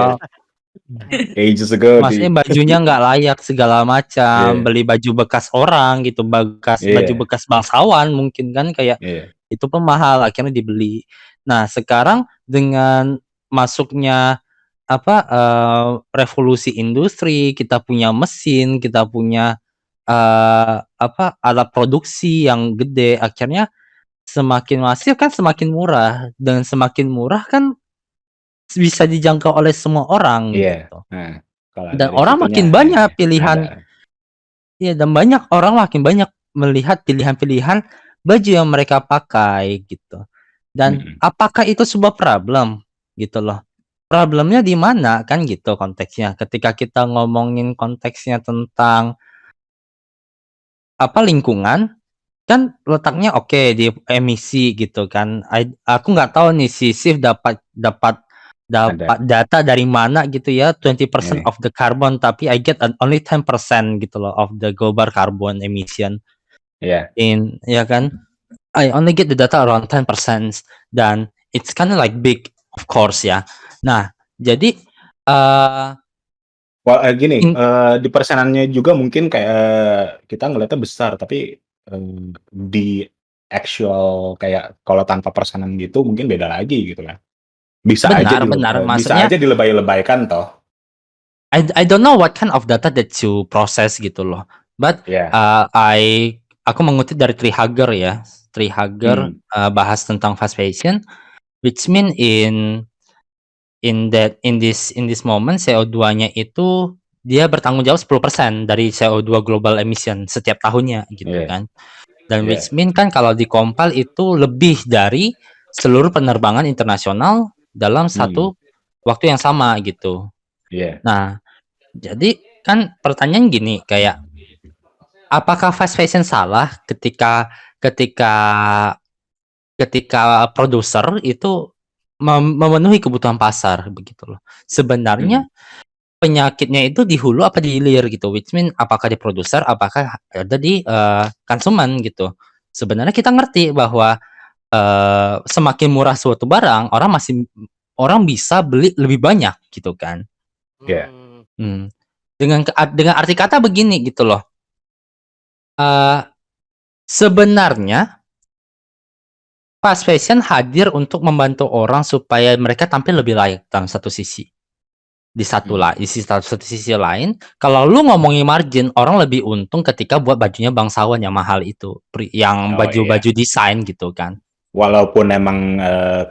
S5: iya,
S1: ages ago
S5: maksudnya
S1: di.
S5: bajunya nggak layak segala macam,
S1: Iya,
S5: beli baju bekas orang gitu, baju
S1: iya,
S5: bekas bangsawan mungkin kan kayak
S1: iya,
S5: itu pun mahal akhirnya dibeli. Nah, sekarang dengan masuknya apa, revolusi industri, kita punya mesin, kita punya, apa, alat produksi yang gede, akhirnya semakin masif kan semakin murah, dan semakin murah kan bisa dijangkau oleh semua orang
S1: iya.
S5: gitu.
S1: Nah, kalau
S5: Dan
S1: dari
S5: orang
S1: situnya
S5: makin banyak
S1: ada.
S5: pilihan iya, dan banyak orang makin banyak melihat pilihan-pilihan baju yang mereka pakai gitu. Dan
S1: Mm-mm.
S5: apakah itu sebuah problem? Gitu loh. Problemnya di mana kan gitu konteksnya. Ketika kita ngomongin konteksnya tentang apa, lingkungan, kan letaknya oke di emisi gitu kan. Aku nggak tahu nih si Sif dapat dapat
S1: Ada.
S5: dapat data dari mana gitu ya, 20%
S1: Ini.
S5: of the carbon, tapi I get only 10% gitu loh of the global carbon emission
S1: Iya.
S5: ya kan. I only get the data around 10% dan it's kinda like big of course ya. Nah, jadi, eee,
S1: Wah, gini,
S5: in
S1: di persenannya juga mungkin kayak kita ngelihatnya besar, tapi, di actual kayak kalau tanpa persenan gitu mungkin beda lagi gitu kan.
S5: benar benar,
S1: Bisa
S5: maksudnya
S1: aja dilebay-lebaykan toh.
S5: I don't know what kind of data that you process gitu loh, but,
S1: Iya.
S5: aku mengutip dari Trihugger ya. Trihugger,
S1: Mhm.
S5: bahas tentang fast fashion, which mean in this moment CO2-nya itu dia bertanggung jawab 10% dari CO2 global emission setiap tahunnya gitu
S1: Iya,
S5: kan. Dan
S1: iya.
S5: which mean kan kalau di-compile itu lebih dari seluruh penerbangan internasional dalam
S1: Mhm.
S5: satu waktu yang sama gitu.
S1: Iya,
S5: Nah, jadi kan pertanyaan gini kayak apakah fast fashion salah ketika ketika produser itu memenuhi kebutuhan pasar begitu loh.
S1: mhm.
S5: Sebenarnya penyakitnya itu di hulu apa di hilir gitu, which mean apakah di produser, apakah ada di, konsumen gitu. Sebenarnya kita ngerti bahwa, semakin murah suatu barang, orang bisa beli lebih banyak gitu kan.
S1: Iya,
S3: mmm,
S5: Mmm, dengan arti kata begini gitu loh, eee, sebenarnya fast fashion hadir untuk membantu orang supaya mereka tampil lebih layak dalam satu sisi. Di satu sisi lain, kalau lu ngomongin margin, orang lebih untung ketika buat bajunya bangsawan yang mahal itu, yang
S1: Oh,
S5: baju-baju desain gitu kan.
S1: Walaupun emang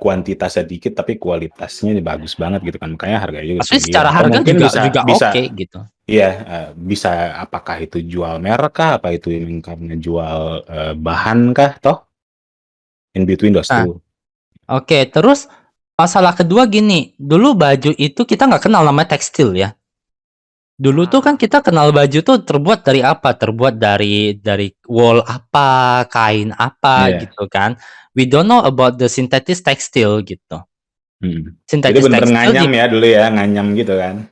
S1: kuantitasnya dikit, tapi kualitasnya bagus banget gitu kan, makanya harganya juga
S5: Maksudnya
S1: tinggi.
S5: secara
S1: Atau
S5: harga
S1: mungkin
S5: juga
S1: bisa
S5: oke gitu.
S1: iya, bisa apakah itu jual merek kah, apa itu yang karena jual bahan kah, toh in between those
S5: Nah,
S1: two.
S5: oke, terus masalah kedua gini, dulu baju itu kita nggak kenal namanya tekstil ya. Dulu tuh kan kita kenal baju tuh terbuat dari apa? Terbuat dari wool apa, kain apa
S1: Iya.
S5: gitu kan. We don't know about the synthetic textile gitu.
S1: Itu
S5: Synthetic
S1: bener
S5: textile
S1: nganyam ya dulu ya, nganyam gitu kan.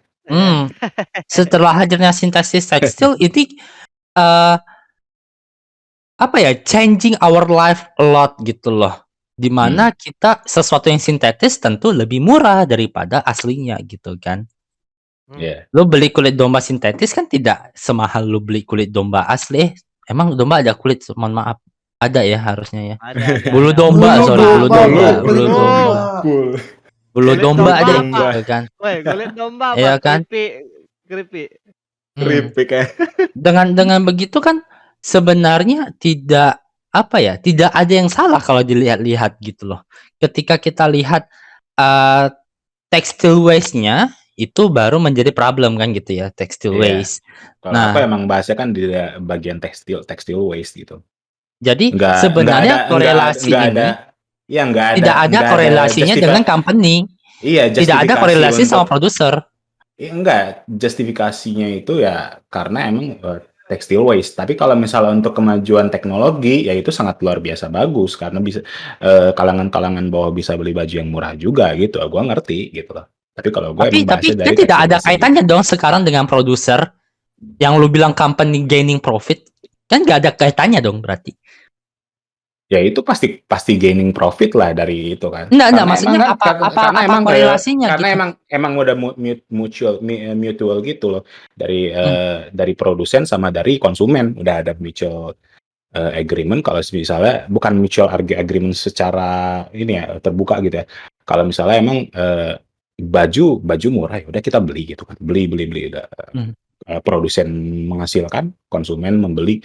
S5: setelah hadirnya synthetic textile ini apa ya, changing our life a lot gitu loh. Dimana kita sesuatu yang sintetis tentu lebih murah daripada aslinya gitu kan.
S1: Iya.
S5: Lu beli kulit domba sintetis kan tidak semahal lu beli kulit domba asli. Emang domba ada kulit? Mohon maaf. Ada ya harusnya ya.
S3: Ada.
S5: Bulu domba,
S2: Bulu
S5: sorry, bulu
S2: domba,
S5: domba,
S2: bro,
S5: bulu
S2: kulit
S5: domba.
S2: domba.
S5: Bulu
S3: Kulit
S5: domba
S3: domba
S5: deh
S3: apa?
S5: gitu kan.
S3: Woi, kulit domba apa?
S5: Iya kan?
S3: Keripik.
S1: Keripik ya.
S5: Dengan begitu kan sebenarnya tidak apa ya, tidak ada yang salah kalau dilihat-lihat gitu loh. Ketika kita lihat textile waste-nya itu baru menjadi problem kan gitu ya, textile
S1: Iya.
S5: waste.
S1: Kalau
S5: Nah,
S1: apa emang bahasnya kan di bagian tekstil waste gitu.
S5: jadi
S1: Nggak
S5: sebenarnya
S1: ada
S5: korelasi ini
S1: ya
S5: tidak ada korelasinya dengan company.
S1: Iya,
S5: Tidak ada
S1: justifikasi
S5: korelasi sama
S1: untuk
S5: produser.
S1: enggak, justifikasinya itu ya karena emang textile waste. Tapi kalau misalnya untuk kemajuan teknologi, ya itu sangat luar biasa bagus karena bisa kalangan-kalangan bawah bisa beli baju yang murah juga gitu. Gua ngerti gitu loh. Tapi kalau gue emang
S5: Tapi
S1: bahasnya
S5: kan
S1: dari
S5: tidak
S1: textile
S5: ada
S1: waste
S5: kaitannya dong sekarang dengan produser. Yang lu bilang company gaining profit, kan nggak ada kaitannya dong berarti.
S1: Ya itu pasti gaining profit lah dari itu kan.
S5: Enggak,
S1: Karena
S5: maksudnya
S1: emang kan
S5: apa korelasinya
S1: karena
S5: gitu?
S1: emang udah mutual gitu loh dari produsen sama dari konsumen udah ada mutual agreement. Kalau misalnya bukan mutual agreement secara ini ya terbuka gitu ya. Kalau misalnya emang baju murah ya udah kita beli gitu kan. Beli udah produsen menghasilkan, konsumen membeli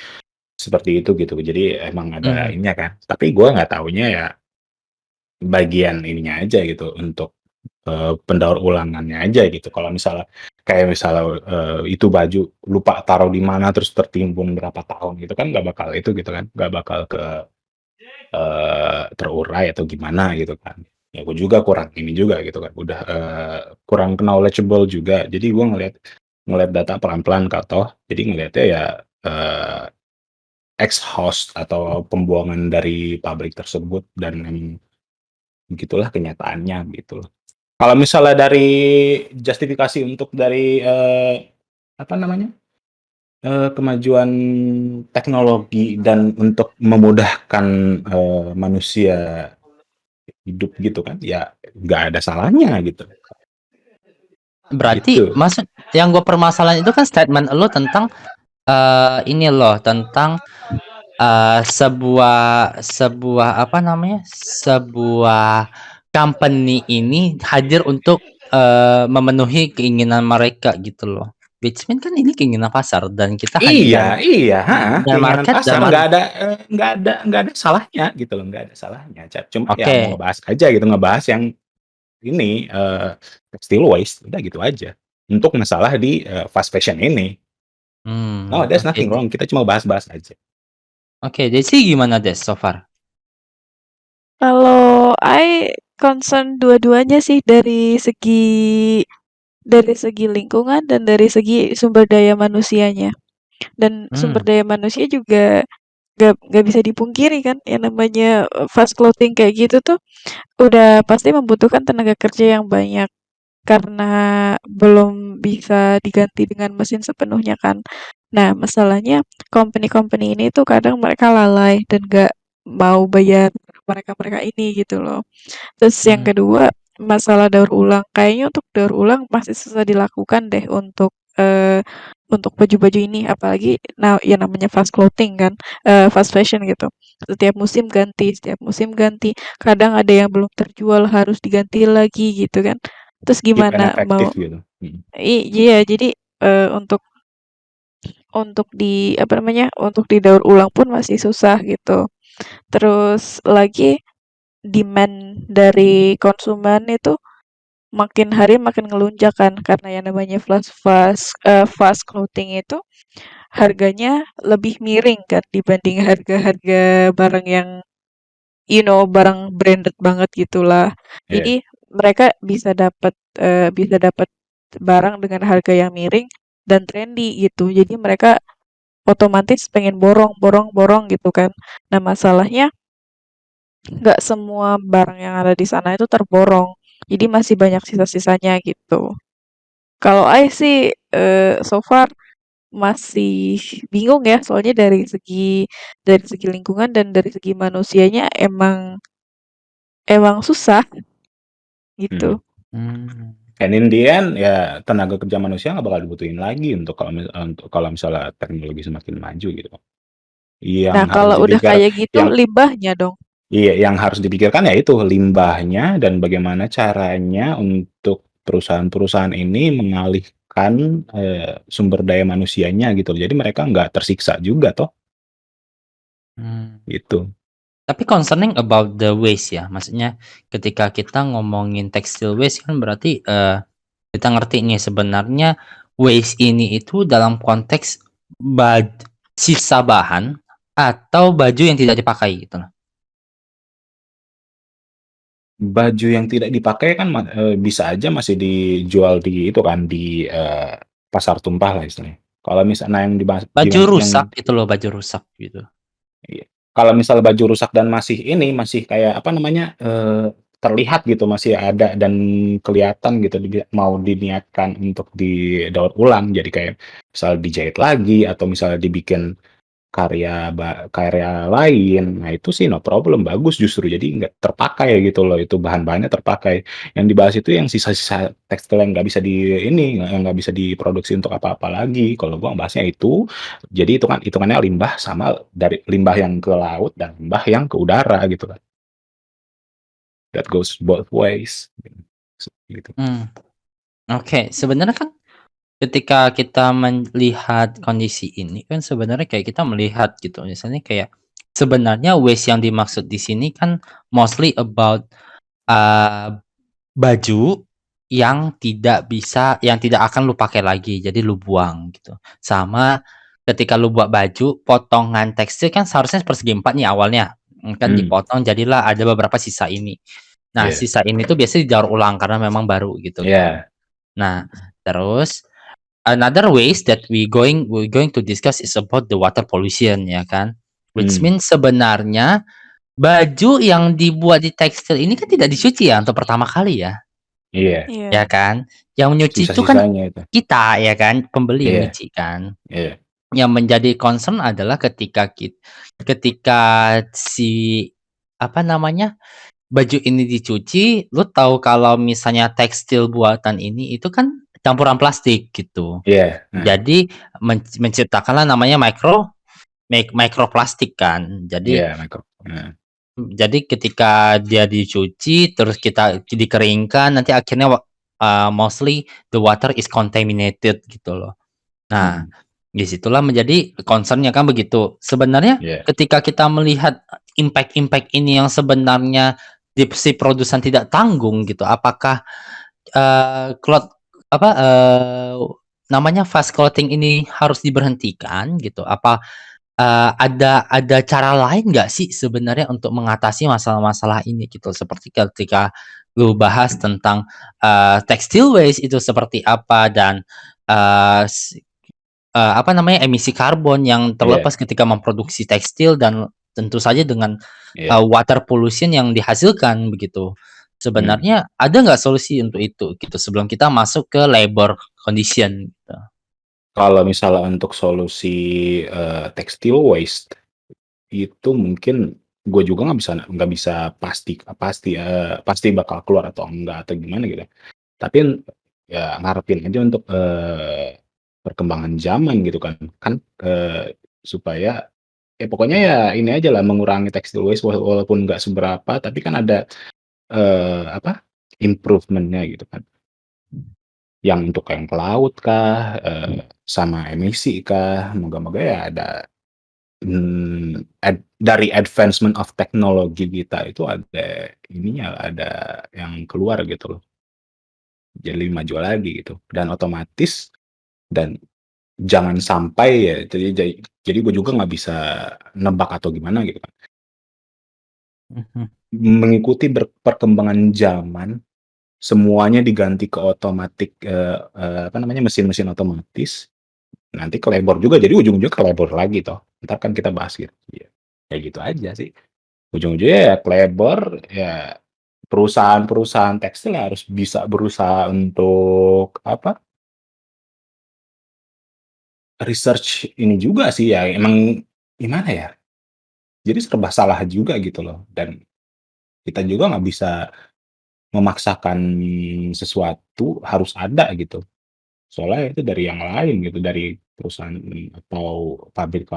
S1: seperti itu gitu. Jadi emang ada ininya kan. Tapi gue nggak taunya ya bagian ininya aja gitu untuk pendaur ulangannya aja gitu. Kalau misalnya kayak misalnya itu baju lupa taruh di mana terus tertimbun berapa tahun gitu kan nggak bakal itu gitu kan, nggak bakal ke terurai atau gimana gitu kan. Ya gue juga kurang ini juga gitu kan, udah kurang knowledgeable juga. Jadi gue ngeliat data pelan-pelan toh. Jadi ngeliatnya ya exhaust atau pembuangan dari pabrik tersebut dan begitulah kenyataannya gitu loh. Kalau misalnya dari justifikasi untuk dari apa namanya kemajuan teknologi dan untuk memudahkan manusia hidup gitu kan, ya nggak ada salahnya gitu.
S5: Berarti
S1: Gitu.
S5: maksud yang gue permasalahan itu kan statement lo tentang ini loh, tentang sebuah apa namanya, sebuah company ini hadir untuk memenuhi keinginan mereka gitu loh. Which mean kan ini keinginan pasar dan kita
S1: Iya,
S5: dan
S1: keinginan
S5: market
S1: pasar nggak ada salahnya gitu loh, nggak ada salahnya. Cuma ya mau
S5: Oke.
S1: ngebahas aja gitu, ngebahas yang ini textile waste udah gitu aja. Untuk masalah di fast fashion ini. No, there's
S5: Oke.
S1: nothing wrong. Kita cuma bahas-bahas aja.
S5: Oke, Desi gimana Des so far?
S4: Kalau I concern dua-duanya sih dari segi lingkungan dan dari segi sumber daya manusianya. Dan sumber daya manusia juga gak bisa dipungkiri kan, yang namanya fast clothing kayak gitu tuh udah pasti membutuhkan tenaga kerja yang banyak karena belum bisa diganti dengan mesin sepenuhnya kan. Nah, masalahnya company-company ini tuh kadang mereka lalai dan gak mau bayar mereka-mereka ini gitu loh. Terus yang kedua, masalah daur ulang. Kayaknya untuk daur ulang masih susah dilakukan deh untuk untuk baju-baju ini, apalagi yang namanya fast clothing kan, fast fashion gitu. Setiap musim ganti, kadang ada yang belum terjual harus diganti lagi gitu kan. Terus
S1: Cheap and
S4: gimana
S1: effective
S4: mau
S1: gitu.
S4: iya, jadi, untuk apa namanya, untuk didaur ulang pun masih susah gitu. Terus lagi demand dari konsumen itu makin hari makin ngelunjak kan, karena yang namanya fast clothing itu harganya lebih miring kan dibanding harga-harga barang yang barang branded banget gitulah.
S1: Iya.
S4: Jadi mereka bisa dapat barang dengan harga yang miring dan trendy gitu. Jadi mereka otomatis pengen borong borong borong gitu kan. Nah, masalahnya nggak semua barang yang ada di sana itu terborong. Jadi masih banyak sisa-sisanya gitu. Kalau sih, so far masih bingung ya, soalnya dari segi lingkungan dan dari segi manusianya emang susah gitu.
S1: Mhm.
S5: Mmm.
S1: And in the end, ya tenaga kerja manusia nggak bakal dibutuhin lagi untuk kalau misalnya teknologi semakin maju gitu. Yang
S4: Nah,
S1: harus
S4: kalau udah
S1: dipikir
S4: kayak gitu
S1: yang
S4: limbahnya dong.
S1: iya, yang harus dipikirkan ya itu limbahnya dan bagaimana caranya untuk perusahaan-perusahaan ini mengalihkan, sumber daya manusianya gitu. Jadi mereka nggak tersiksa juga toh,
S5: Mmm.
S1: gitu.
S5: Tapi concerning about the waste ya, maksudnya ketika kita ngomongin textile waste kan berarti, kita ngerti nih sebenarnya waste ini itu dalam konteks baj sisa bahan atau baju yang tidak dipakai gitu loh.
S1: Baju yang tidak dipakai kan bisa aja masih dijual di itu kan, di, pasar tumpah lah istilahnya. Kalau misalnya yang dibahas
S5: Baju
S1: yang
S5: rusak gitu loh, baju rusak gitu.
S1: iya, kalau misal baju rusak dan masih ini, masih kayak apa namanya, terlihat gitu, masih ada dan kelihatan gitu mau diniatkan untuk didaur ulang, jadi kayak misal dijahit lagi atau misalnya dibikin karya lain, nah itu sih no problem, bagus justru jadi nggak terpakai gitu loh, itu bahan-bahannya terpakai. Yang dibahas itu yang sisa-sisa tekstil yang nggak bisa yang nggak bisa diproduksi untuk apa-apa lagi. Kalau gua bahasnya itu, jadi itu kan hitungannya limbah sama dari limbah yang ke laut dan limbah yang ke udara gitu kan. That goes both ways, gitu.
S5: Mmm, oke. Sebenarnya kan ketika kita melihat kondisi ini kan sebenarnya kayak kita melihat gitu, misalnya kayak sebenarnya waste yang dimaksud di sini kan mostly about, eee, baju yang tidak akan lu pakai lagi, jadi lu buang gitu. Sama ketika lu buat baju, potongan tekstil kan seharusnya persegi empat nih awalnya, kan
S1: Mmm,
S5: dipotong jadilah ada beberapa sisa ini. Nah,
S1: iya,
S5: sisa ini tuh biasanya didaur ulang karena memang baru gitu kan.
S1: iya,
S5: Nah, terus another ways that we going to discuss is about the water pollution ya kan. Which
S1: mmm,
S5: means sebenarnya baju yang dibuat di tekstil ini kan tidak dicuci ya untuk pertama kali ya,
S1: iya,
S5: ya
S4: Iya.
S5: kan. Yang nyuci itu kan
S1: sisa-sisanya itu.
S5: kita ya kan, pembeli yang
S1: Iya,
S5: nyuci kan.
S1: iya,
S5: Yang menjadi concern adalah ketika si apa namanya, baju ini dicuci, lu tahu kalau misalnya tekstil buatan ini itu kan campuran plastik gitu.
S1: iya,
S5: Jadi menciptakanlah namanya mikroplastik kan. Jadi
S1: iya, heeh,
S5: jadi ketika dia dicuci terus kita dikeringkan nanti akhirnya mostly the water is contaminated gitu loh. Nah,
S1: mhm,
S5: di situlah menjadi concern-nya kan begitu. Sebenarnya
S1: iya,
S5: ketika kita melihat impact-impact ini yang sebenarnya si produsen tidak tanggung gitu, apakah, cloth apa, namanya fast clothing ini harus diberhentikan gitu? Apa, ada cara lain nggak sih sebenarnya untuk mengatasi masalah-masalah ini gitu? Seperti ketika lu bahas tentang, textile waste itu seperti apa dan, eee, apa namanya, emisi karbon yang
S1: iya,
S5: terlepas ketika memproduksi tekstil dan tentu saja dengan,
S1: iya,
S5: water pollution yang dihasilkan begitu.
S1: mmm.
S5: Sebenarnya ada nggak solusi untuk itu gitu sebelum kita masuk ke labor condition gitu?
S1: Kalau misalnya untuk solusi, textile waste, itu mungkin gue juga nggak bisa pasti pasti, pasti bakal keluar atau enggak atau gimana gitu. Tapi ya ngarepin aja untuk, perkembangan zaman gitu kan. Kan, supaya ya pokoknya ya ini aja lah mengurangi textile waste walaupun nggak seberapa, tapi kan ada, apa, improvement-nya gitu kan. Yang untuk yang ke laut kah, sama emisi kah, moga-moga ya ada, dari advancement of teknologi kita itu ada ininya, ada yang keluar gitu loh, jadi lebih maju lagi gitu dan otomatis dan jangan sampai ya jadi gue juga nggak bisa nebak atau gimana gitu kan,
S5: Mhm.
S1: mengikuti perkembangan zaman, semuanya diganti ke otomatik, apa namanya, mesin-mesin otomatis. Nanti ke labor juga, jadi ujung-ujungnya ke labor lagi toh. Entar kan kita bahas gitu. Iya, kayak gitu aja sih. Ujung-ujungnya ya ke labor, ya perusahaan-perusahaan tekstil harus bisa berusaha untuk apa, research ini juga sih ya, emang gimana ya, jadi serba salah juga gitu loh, dan kita juga nggak bisa memaksakan sesuatu harus ada gitu. Soalnya itu dari yang lain gitu, dari perusahaan atau pabrik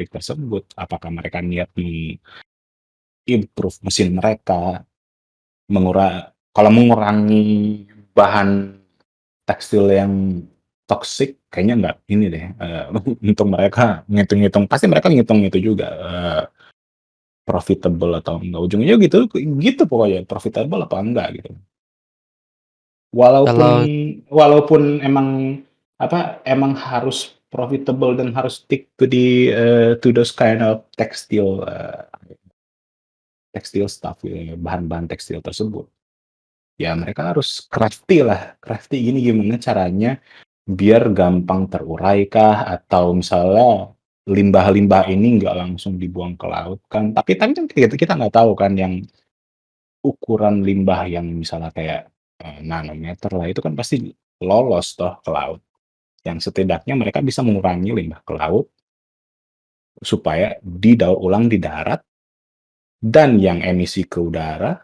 S1: tersebut. Apakah mereka niat improve mesin mereka, kalau mengurangi bahan tekstil yang toxic kayaknya nggak ini deh, untuk mereka ngitung-ngitung, pasti mereka ngitung itu juga, profitable atau enggak, ujungnya gitu gitu pokoknya, profitable apa enggak gitu. Walaupun
S5: Kalau
S1: walaupun emang apa, emang harus profitable dan harus stick to those kind of textile stuff ya, bahan-bahan tekstil tersebut. Ya mereka harus crafty gini gimana caranya biar gampang terurai kah, atau misalnya limbah-limbah ini nggak langsung dibuang ke laut kan. Tapi kan kita nggak tahu kan yang ukuran limbah yang misalnya kayak, nanometer lah, itu kan pasti lolos toh ke laut. Yang setidaknya mereka bisa mengurangi limbah ke laut, supaya didaur ulang di darat, dan yang emisi ke udara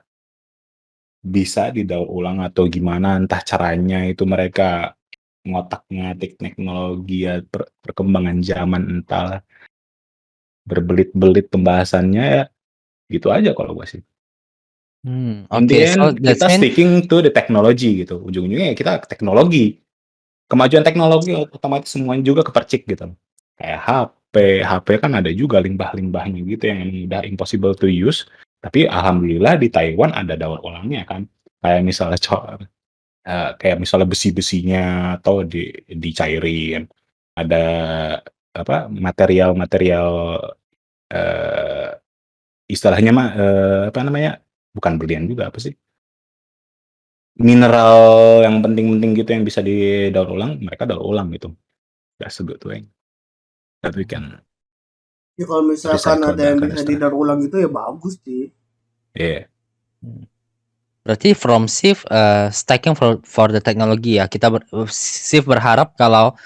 S1: bisa didaur ulang atau gimana, entah caranya itu mereka ngotak-ngatik teknologi ya, perkembangan zaman, entahlah, berbelit-belit pembahasannya ya, gitu aja kalau gua sih. In the
S5: oke. So
S1: end
S5: that's
S1: kita
S5: mean
S1: sticking to the technology gitu, ujung-ujungnya ya kita teknologi. Kemajuan teknologi otomatis semuanya juga kepercik gitu. Kayak HP kan ada juga limbah-limbahnya gitu yang emang udah impossible to use, tapi alhamdulillah di Taiwan ada daur ulangnya kan. Kayak misalnya kayak misalnya besi-besinya atau dicairin. Ada apa, material-material, eee, istilahnya mah, apa namanya, bukan berlian juga, apa sih, mineral yang penting-penting gitu yang bisa didaur ulang, mereka daur ulang gitu. That's a good way that we can
S2: Ya kalau misalkan
S1: recycle
S2: ada
S1: that
S2: yang
S1: kind of
S2: bisa
S1: stuff.
S2: didaur ulang gitu ya bagus sih.
S1: Yeah.
S5: berarti from Sif stacking for the technology ya. Sif berharap kalau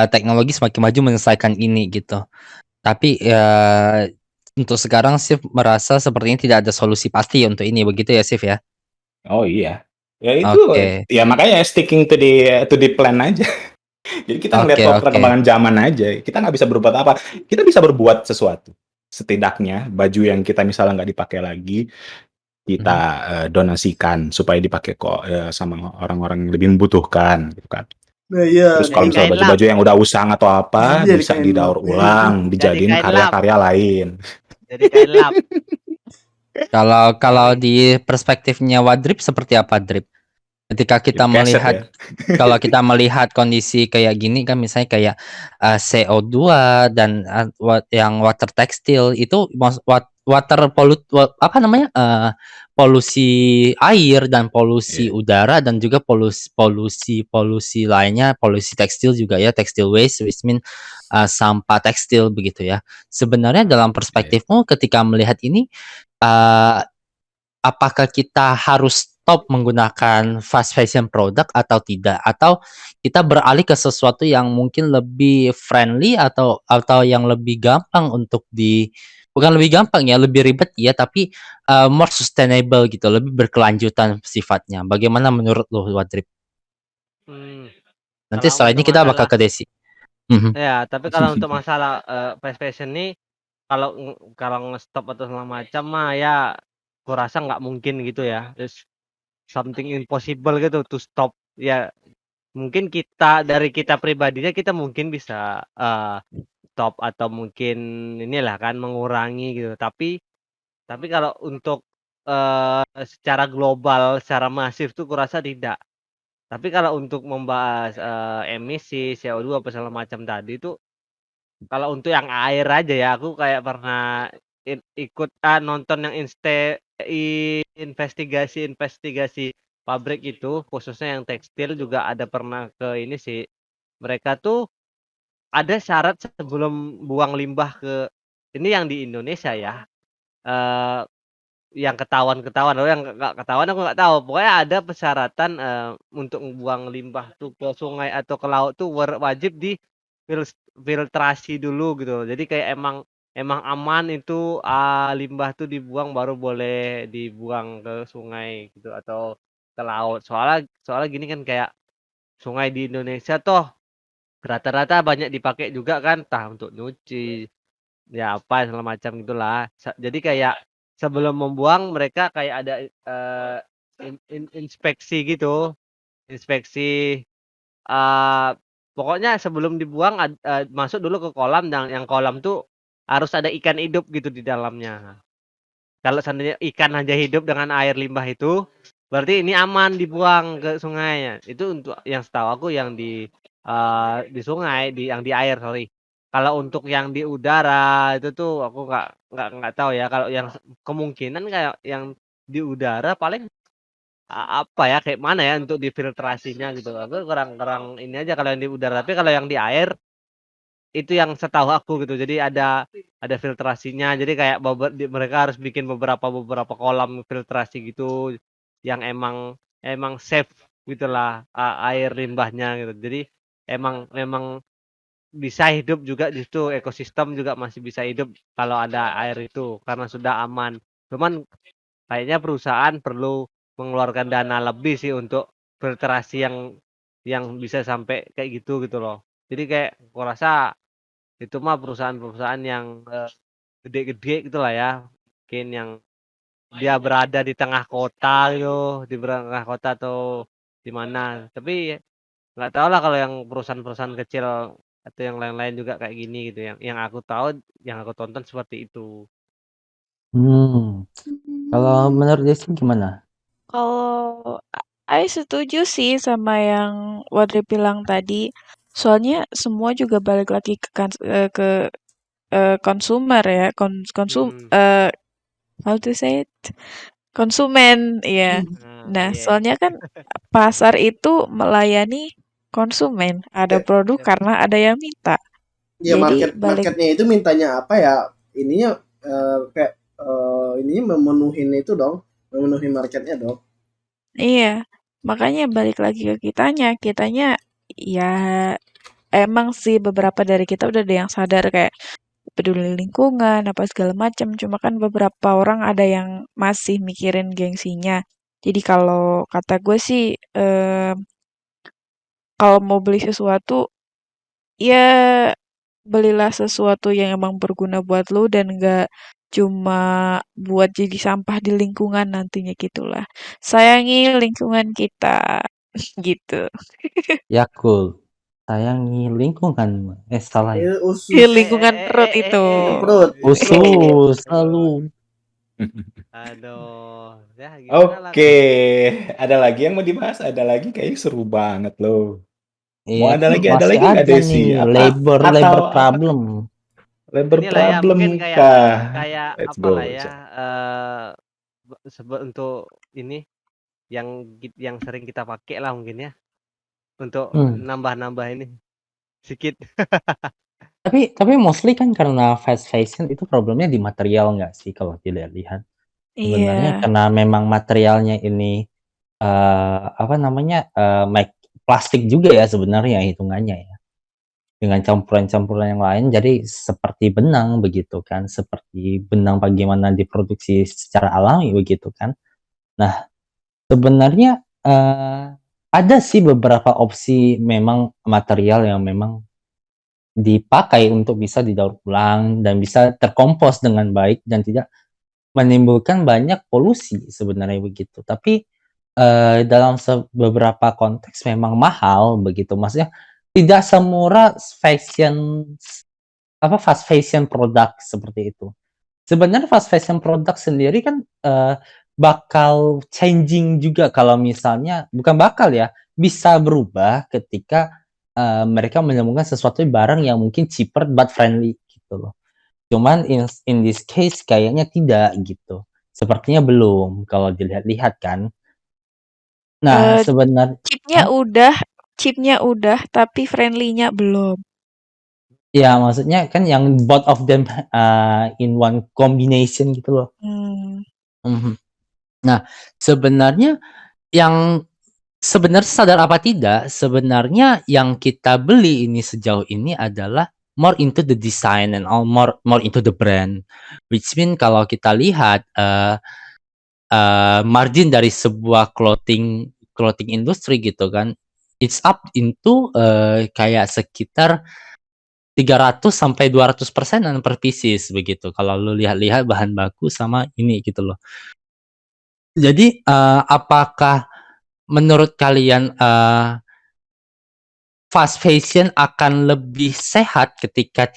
S5: teknologi semakin maju menyelesaikan ini gitu. Tapi untuk sekarang Sif merasa sepertinya tidak ada solusi pasti untuk ini, begitu ya Sif ya?
S1: Oh iya. Ya itu,
S5: Oke,
S1: ya makanya sticking to the plan aja. Jadi kita ngelihat
S5: oke, oke.
S1: perkembangan zaman aja. Kita nggak bisa berbuat apa. Kita bisa berbuat sesuatu. Setidaknya baju yang kita misalnya nggak dipakai lagi, kita
S5: Mhm.
S1: donasikan supaya dipakai kok sama orang-orang yang lebih membutuhkan, gitu kan.
S2: Nah iya
S1: Terus
S3: Jadi
S1: kalau
S2: kan
S1: misalnya
S3: kain lap,
S1: baju-baju yang udah usang atau apa,
S2: jadi
S1: bisa
S2: kain lap.
S1: didaur ulang,
S3: jadi
S1: dijadiin
S3: kain lap,
S1: karya-karya lain.
S3: jadi kain lap.
S5: Kalau kalau
S3: Keren.
S5: di perspektifnya Wadrip seperti apa Drip? Ketika kita
S1: Jadi keset
S5: melihat
S1: ya.
S5: kalau kita melihat kondisi kayak gini kan misalnya kayak CO2 dan yang water tekstil itu water apa namanya polusi air dan polusi
S1: Iya,
S5: udara dan juga polusi lainnya, polusi tekstil juga ya, textile waste which mean sampah tekstil begitu ya. Sebenarnya dalam
S1: iya.
S5: perspektifmu ketika melihat ini eh, apakah kita harus stop menggunakan fast fashion product atau tidak? Atau kita beralih ke sesuatu yang mungkin lebih friendly atau yang lebih gampang untuk bukan lebih gampang ya, lebih ribet ya, tapi more sustainable gitu, lebih berkelanjutan sifatnya. Bagaimana menurut lo, Wadrip?
S3: Hmm.
S5: Nanti
S3: Kalau
S5: setelah ini
S3: untuk
S5: kita bakal
S3: masalah
S5: ke Desi. Mhm.
S3: Ya, tapi kalau untuk masalah, fast fashion nih, kalau nge-stop atau segala macam mah ya, kurasa nggak mungkin gitu ya. It's something impossible gitu to stop. Ya, mungkin dari kita pribadinya kita mungkin bisa, stop atau mungkin inilah kan mengurangi gitu. Tapi kalau untuk, secara global, secara masif tuh kurasa tidak. Tapi kalau untuk membahas, emisi CO2 apa segala macam tadi tuh, kalau untuk yang air aja ya, aku kayak pernah ikut, nonton yang investigasi-investigasi pabrik itu, khususnya yang tekstil juga ada pernah ke ini sih, mereka tuh ada syarat sebelum buang limbah ini yang di Indonesia ya, eee, yang ketahuan, kalau yang nggak ketahuan aku nggak tahu. Pokoknya ada persyaratan, untuk buang limbah tuh ke sungai atau ke laut tuh wajib filtrasi dulu gitu. Jadi kayak emang aman itu, limbah tuh dibuang baru boleh dibuang ke sungai gitu atau ke laut. Soalnya soalnya gini kan kayak sungai di Indonesia toh rata-rata banyak dipakai juga kan, entah untuk nyuci, ya apa segala macam gitulah. Jadi kayak sebelum membuang mereka kayak ada, inspeksi gitu, inspeksi, eee, pokoknya sebelum dibuang masuk dulu ke kolam dan yang kolam tuh harus ada ikan hidup gitu di dalamnya. Kalau seandainya ikan aja hidup dengan air limbah itu, berarti ini aman dibuang ke sungai. Itu untuk yang setahu aku yang di sungai, yang di air, sorry. Kalau untuk yang di udara itu tuh aku nggak tahu ya, kalau yang kemungkinan kayak yang di udara paling, apa ya, kayak mana ya untuk difiltrasinya gitu. Aku kurang kurang ini aja kalau yang di udara, tapi kalau yang di air itu yang setahu aku gitu. Jadi ada filtrasinya. Jadi kayak mereka harus bikin beberapa kolam filtrasi gitu, yang emang safe gitulah, air limbahnya gitu. Jadi emang memang bisa hidup juga di situ, ekosistem juga masih bisa hidup kalau ada air itu, karena sudah aman. Cuman kayaknya perusahaan perlu mengeluarkan dana lebih sih untuk filtrasi yang bisa sampai kayak gitu loh. Jadi kayak aku rasa itu mah perusahaan-perusahaan yang, gede-gede gitulah ya, mungkin yang dia berada di tengah kota gitu, di tengah kota atau di mana. Tapi nggak tahu lah kalau yang perusahaan-perusahaan kecil atau yang lain-lain juga kayak gini gitu, yang aku tahu, yang aku tonton seperti itu.
S5: Kalau menurut Desi gimana?
S4: Kalau I setuju sih sama yang Wadri bilang tadi. Soalnya semua juga balik lagi ke konsumer ya,
S3: Mhm.
S4: how to say it? Konsumen, iya.
S3: Nah,
S4: Nah,
S3: iya.
S4: soalnya kan pasar itu melayani konsumen. Ada
S2: Ya,
S4: produk karena ada yang minta.
S2: ya
S4: Jadi balik,
S2: marketnya itu mintanya apa ya, ininya kayak ininya memenuhin itu dong, memenuhi marketnya dong.
S4: iya. Makanya balik lagi ke kitanya. Kitanya ya emang sih beberapa dari kita udah ada yang sadar kayak peduli lingkungan apa segala macam. Cuma kan beberapa orang ada yang masih mikirin gengsinya. Jadi kalau kata gue sih, kalau mau beli sesuatu, ya belilah sesuatu yang emang berguna buat lu dan nggak cuma buat jadi sampah di lingkungan nantinya gitulah. Sayangi lingkungan kita, gitu.
S5: Yakult, sayangi lingkungan. Salah ya?
S2: Usus
S4: Lingkungan perut itu.
S2: itu perut.
S5: Usus selalu.
S3: Aduh, ya gimana lah
S1: Oke,
S3: kalau
S1: ada lagi yang mau dibahas? Ada lagi kayaknya seru banget loh. Mau
S5: Iya,
S1: ada
S5: masih
S1: lagi nggak
S5: ada
S1: Desi?
S5: nih
S1: Atau
S5: labor
S1: apa?
S5: problem.
S1: Labor
S3: inilah ya
S1: problem
S3: mungkin kayak
S1: kah?
S3: kayak
S1: Let's
S3: apalah
S1: go.
S3: ya, untuk ini yang sering kita pakai lah mungkin ya, untuk
S5: Hmm.
S3: nambah-nambah ini sedikit.
S5: Tapi mostly kan karena fast fashion itu problemnya di material nggak sih kalau tidak lihat? Sebenarnya
S4: Iya,
S5: karena memang materialnya ini apa namanya plastik juga ya sebenarnya hitungannya ya. Dengan campuran-campuran yang lain jadi seperti benang begitu kan, seperti benang bagaimana diproduksi secara alami begitu kan. Nah, sebenarnya ada sih beberapa opsi memang material yang memang dipakai untuk bisa didaur ulang dan bisa terkompos dengan baik dan tidak menimbulkan banyak polusi sebenarnya begitu. Tapi, dalam beberapa konteks memang mahal begitu, maksudnya tidak semurah fast fashion product seperti itu. Sebenarnya fast fashion product sendiri kan, bakal changing juga kalau misalnya bukan bakal ya, bisa berubah ketika, mereka menemukan sesuatu barang yang mungkin cheaper but friendly gitu loh. Cuman in this case kayaknya tidak gitu. Sepertinya belum kalau dilihat-lihat kan. Nah,
S4: Eh,
S5: Hah?
S4: chipnya udah, tapi friendly-nya belum.
S5: Ya maksudnya kan yang both of them, in one combination gitu loh.
S4: Hmm.
S5: Mhm. Nah, sebenarnya yang sebenarnya sadar apa tidak, sebenarnya yang kita beli ini sejauh ini adalah more into the design and all more into the brand. Which mean kalau kita lihat, margin dari sebuah clothing clothing industry gitu kan, it's up into, kayak sekitar 300 sampai 200%-an per pieces begitu, kalau lu lihat-lihat bahan baku sama ini gitu loh. Jadi, apakah menurut kalian, fast fashion akan lebih sehat ketika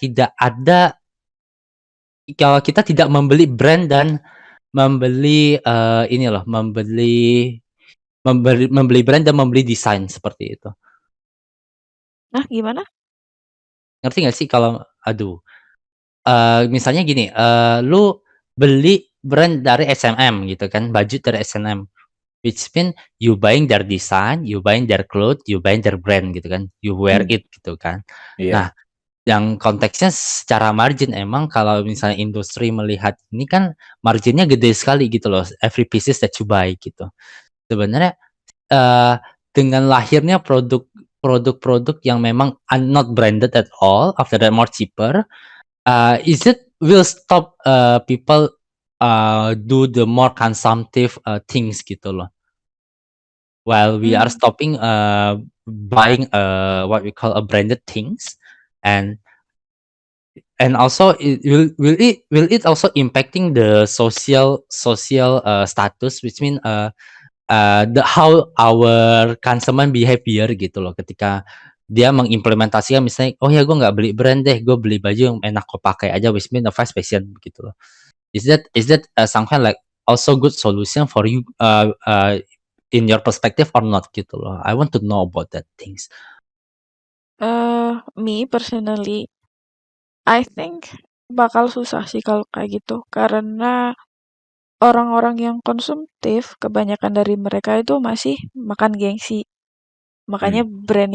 S5: kalau kita tidak membeli brand dan membeli, ini loh, membeli brand dan membeli desain seperti itu.
S4: Nah, gimana?
S5: Ngerti nggak sih kalau aduh, misalnya gini, lu beli brand dari H&M gitu kan, baju dari H&M, which mean you buying their design, you buying their clothes, you buying their brand gitu kan, you wear it gitu kan.
S1: Iya.
S5: Nah, yang konteksnya secara margin emang kalau misalnya industri melihat ini kan marginnya gede sekali gitu loh, every pieces that you buy gitu. Sebenarnya, eee, dengan lahirnya produk-produk yang memang not branded at all, after that more cheaper, is it will stop, people, do the more consumptive, things gitu loh. While we are
S4: Hmm.
S5: stopping, buying, what we call a branded things, and also will it also impacting the social, status, which mean, the how our consumer behavior gitu loh, ketika dia mengimplementasikan misalnya, "Oh ya gue nggak beli brand deh, gue beli baju yang enak gue pakai aja," which mean the fast fashion gitu loh. Is that, some kind like also good solution for you, in your perspective or not gitu loh. I want to know about that things.
S4: Me personally, I think bakal susah sih kalau kayak gitu, karena orang-orang yang konsumtif, kebanyakan dari mereka itu masih makan gengsi. Makanya
S1: Hmm.
S4: brand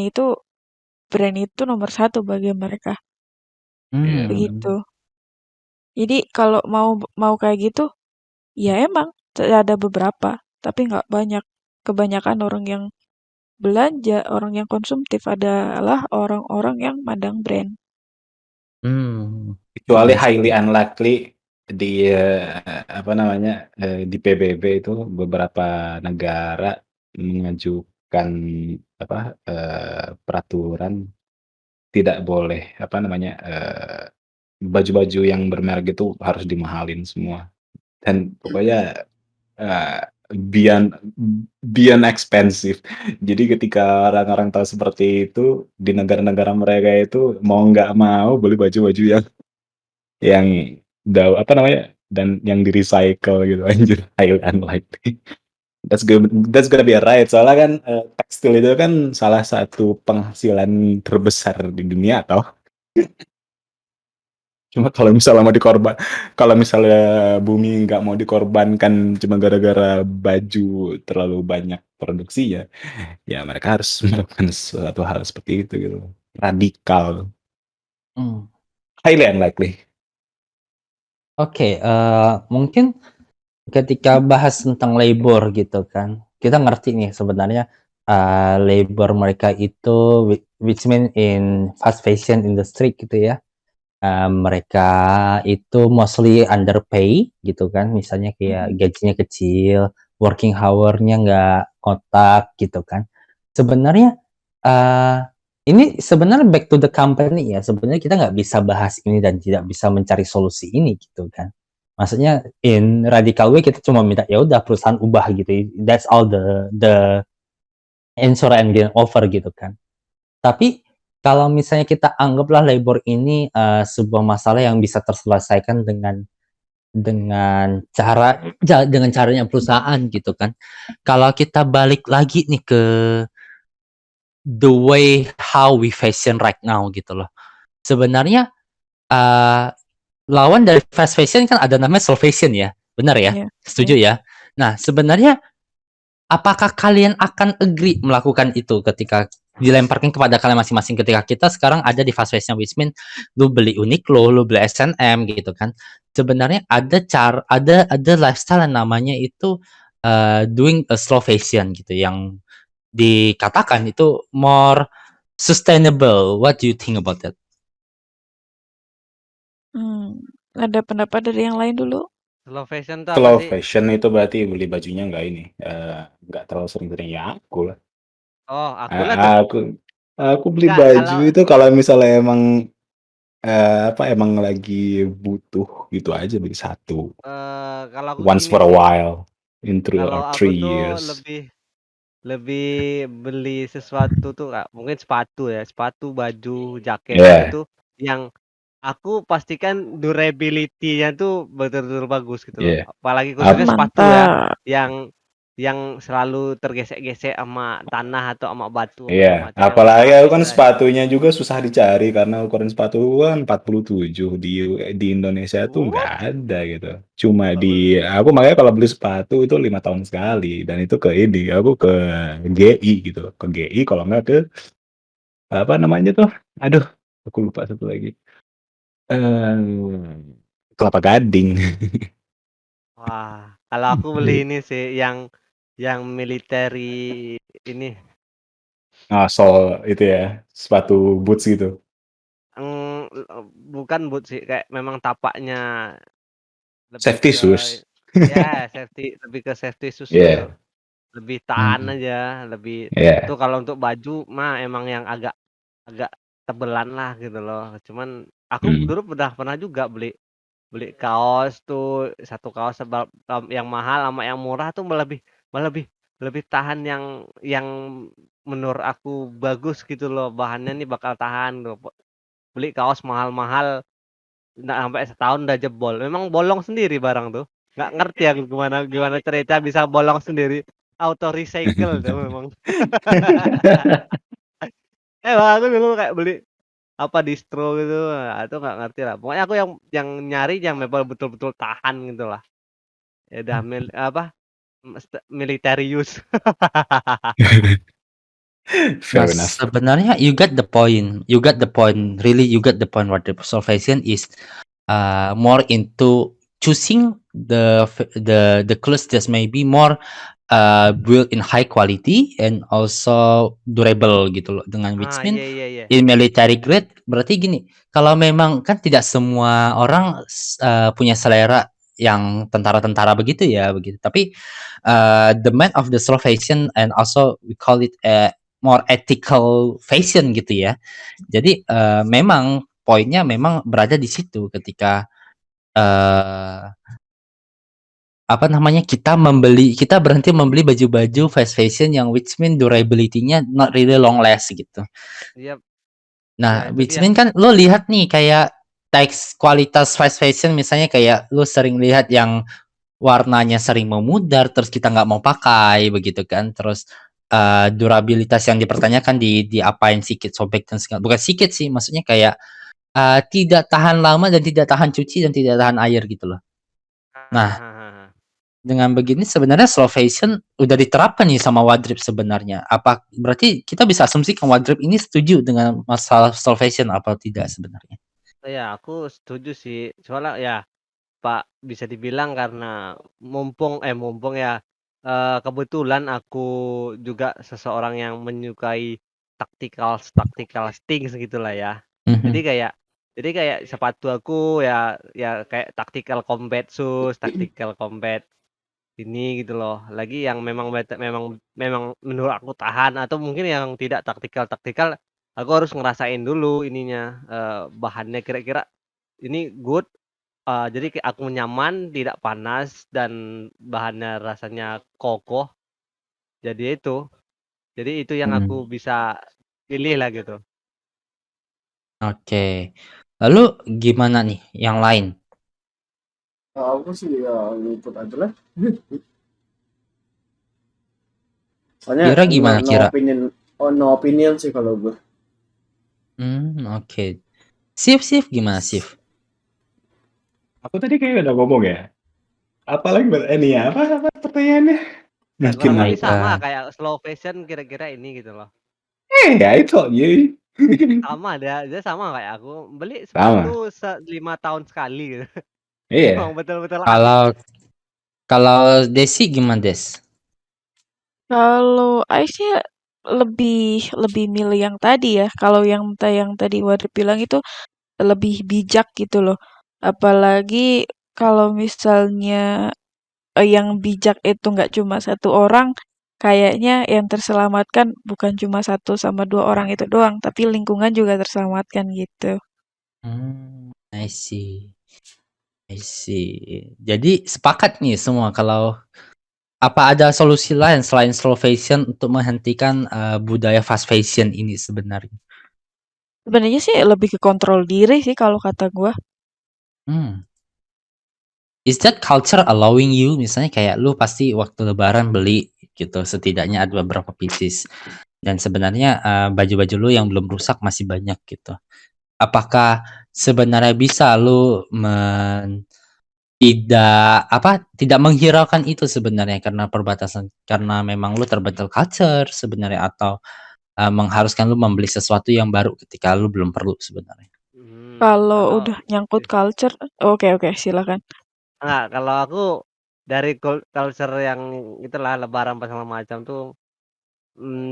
S4: itu nomor satu bagi mereka,
S1: Iya,
S5: Hmm.
S4: begitu. Jadi kalau mau mau kayak gitu, ya emang ada beberapa, tapi nggak banyak. Kebanyakan orang yang belanja, orang yang konsumtif adalah orang-orang yang mandang brand.
S1: Kecuali
S5: I
S1: highly
S5: see.
S1: unlikely di apa namanya di PBB itu beberapa negara mengajukan apa peraturan tidak boleh apa namanya baju-baju yang bermerek itu harus dimahalin semua dan pokoknya eh, beyond beyond expensive. Jadi ketika orang-orang tahu seperti itu di negara-negara mereka itu mau nggak mau beli baju-baju yang apa namanya, dan yang di-recycle gitu anjir, highly unlikely. That's gonna be a right, soalnya kan, tekstil itu kan salah satu penghasilan terbesar di dunia toh. Cuma kalau misalnya bumi nggak mau dikorbankan cuma gara-gara baju terlalu banyak produksi ya, ya mereka harus melakukan suatu hal seperti itu gitu, radikal,
S5: Mmm.
S1: highly unlikely.
S5: Oke, mungkin ketika bahas tentang labor gitu kan, kita ngerti nih sebenarnya, labor mereka itu which mean in fast fashion industry gitu ya, mereka itu mostly underpay gitu kan, misalnya kayak
S4: Mhm.
S5: gajinya kecil, working hour-nya nggak kotak gitu kan. Sebenarnya, eee ini sebenarnya back to the company ya. Sebenarnya kita nggak bisa bahas ini dan tidak bisa mencari solusi ini gitu kan. Maksudnya in radical way kita cuma minta ya udah perusahaan ubah gitu. That's all the answer and game over gitu kan. Tapi kalau misalnya kita anggaplah labor ini sebuah masalah yang bisa terselesaikan dengan dengan caranya perusahaan gitu kan. Kalau kita balik lagi nih ke the way how we fashion right now gitu loh. Sebenarnya lawan dari fast fashion kan ada namanya slow fashion ya. Benar ya?
S4: Iya.
S5: Setuju ya? Nah, sebenarnya apakah kalian akan agree melakukan itu ketika dilemparkan kepada kalian masing-masing ketika kita sekarang ada di fast fashion, which mean lu beli Uniqlo, lu beli H&M gitu kan. Sebenarnya ada lifestyle yang namanya itu doing a slow fashion gitu yang dikatakan itu more sustainable. What do you think about that?
S4: Ada pendapat dari yang lain dulu?
S3: Slow fashion tuh apa
S1: Slow
S3: sih?
S1: fashion itu berarti beli bajunya nggak terlalu sering-sering ya aku lah.
S3: Oh, aku lah tuh.
S1: Aku beli
S3: Enggak,
S1: baju
S3: kalau
S1: itu kalau misalnya emang lagi butuh gitu aja beli satu.
S3: kalau aku
S1: Once
S3: gini
S1: for a
S3: sih.
S1: while in 3
S3: Kalau
S1: or
S3: aku
S1: 3
S3: tuh
S1: years.
S3: lebih lebih beli sesuatu tuh Kak, mungkin sepatu ya, sepatu, baju, jaket gitu
S1: Yeah,
S3: tuh yang aku pastikan durability-nya tuh betul-betul bagus gitu loh.
S1: yeah.
S3: Apalagi
S1: Ap
S3: khususnya sepatu ya,
S4: Mantap.
S3: yang yang selalu tergesek-gesek sama tanah atau sama batu apa
S1: Iya,
S3: segala macam yang
S1: apalagi aku
S3: bagus
S1: kan
S3: lah itu.
S1: sepatunya juga susah dicari karena ukuran sepatu kan 47 di Indonesia tuh nggak
S3: What?
S1: ada gitu. Cuma aku makanya kalau beli sepatu itu 5 tahun sekali dan itu aku ke GI gitu, ke GI kalau nggak ke apa namanya tuh, aduh, aku lupa satu lagi. eh Kelapa Gading.
S3: Wah, kalau aku beli ini sih yang military ini
S1: Ah, sol itu ya, sepatu boots gitu.
S3: bukan boot sih, kayak memang tapaknya lebih
S1: Safety
S3: ke
S1: shoes.
S3: ya lebih ke safety shoes tuh
S1: Yeah.
S3: lebih tahan aja, lebih
S1: Yeah.
S3: tuh kalau untuk baju mah emang yang agak agak tebelan lah gitu loh. Cuman aku
S1: Hmm.
S3: dulu pernah juga beli beli kaos tuh, satu kaos yang mahal sama yang murah tuh lebih lebih tahan yang menurut aku bagus gitu loh, bahannya nih bakal tahan loh. Beli kaos mahal-mahal nggak sampai setahun udah jebol. Memang bolong sendiri barang tuh. Nggak ngerti aku gimana gimana cerita bisa bolong sendiri. Auto recycle tuh memang. Aku dulu kayak beli apa distro gitu, itu nggak ngerti lah. Pokoknya aku yang nyari yang memang betul-betul tahan gitu lah. Ya udah military use.
S5: Nah,
S1: Fair enough.
S5: sebenarnya you got the point. You got the point. Really, you got the point. What the salvation is more into choosing the clothes that may be more built in high quality and also durable gitu loh. Dengan which mean
S3: Iya iya iya.
S5: in military grade berarti gini. Kalau memang kan tidak semua orang punya selera yang tentara-tentara begitu ya begitu. Tapi the man of the slow fashion and also we call it more ethical fashion gitu ya. Jadi memang poinnya memang berada di situ ketika eh apa namanya kita berhenti membeli baju-baju fast fashion yang which mean durability-nya not really long last gitu.
S3: Iya, iya
S5: Nah,
S3: itu
S5: which
S3: dia.
S5: mean kan lo lihat nih kayak teks kualitas fast fashion misalnya kayak lo sering lihat yang warnanya sering memudar terus kita nggak mau pakai begitu kan. Terus durabilitas yang dipertanyakan diapain sikit sobek dan segala bukan sikit sih maksudnya kayak tidak tahan lama dan tidak tahan cuci dan tidak tahan air gitu loh. Nah,
S3: Hahaha.
S5: dengan begini sebenarnya slow fashion udah diterapkan nih sama Wadrip sebenarnya. Apa berarti kita bisa asumsikan Wadrip ini setuju dengan masalah slow fashion apa tidak sebenarnya?
S3: Iya, aku setuju sih. Soalnya ya Pak, bisa dibilang karena mumpung ya, kebetulan aku juga seseorang yang menyukai tactical things gitulah ya. Jadi
S5: Mhm.
S3: kayak jadi kayak sepatu aku ya kayak tactical combat shoes, tactical combat ini gitu loh. Lagi yang memang memang memang menurut aku tahan atau mungkin yang tidak taktikal Aku harus ngerasain dulu ininya, bahannya kira-kira ini good, jadi kayak aku nyaman, tidak panas dan bahannya rasanya kokoh, jadi itu. Jadi itu yang aku
S5: Hmm,
S3: bisa pilih lah gitu.
S5: oke. Lalu gimana nih yang lain?
S2: Aku sih ya ngikut aja lah. Soalnya
S5: Kira gimana
S2: no
S5: Kira?
S2: opinion, no opinion sih kalau gue.
S5: Oke. Sif gimana Sif?
S1: Aku tadi kayak udah ngomong ya. Apalagi ini ya, apa pertanyaannya?
S3: Ya
S1: Mungkin
S3: kurang lebih
S1: aku.
S3: sama kayak slow fashion kira-kira ini gitu loh.
S1: I told you.
S3: Sama dia sama kayak aku, beli
S1: Sama.
S3: sepatu 5 tahun sekali gitu. Emang
S1: Iya.
S3: betul-betul habis.
S5: Kalau kalau Desi gimana Des?
S4: Kalau Ais sih lebih lebih milih yang tadi ya. Kalau yang tadi Wadri bilang itu lebih bijak gitu loh. Apalagi kalau misalnya yang bijak itu nggak cuma satu orang, kayaknya yang terselamatkan bukan cuma satu sama dua orang itu doang, tapi lingkungan juga terselamatkan gitu.
S5: I see. I see. Jadi sepakat nih semua kalau apa ada solusi lain selain slow fashion untuk menghentikan budaya fast fashion ini sebenarnya?
S4: Sebenarnya sih lebih ke kontrol diri sih kalau kata gua.
S5: Hmm. Is that culture allowing you misalnya kayak lu pasti waktu lebaran beli gitu setidaknya ada beberapa pieces dan sebenarnya baju-baju lu yang belum rusak masih banyak gitu. Apakah sebenarnya bisa lu tidak menghiraukan itu sebenarnya karena perbatasan karena memang lu terbentur culture sebenarnya atau mengharuskan lu membeli sesuatu yang baru ketika lu belum perlu sebenarnya?
S4: Kalau
S3: Kalau
S4: udah nyangkut culture, oke oke silakan.
S3: enggak, kalau aku dari culture yang itulah lebaran apa segala macam tuh,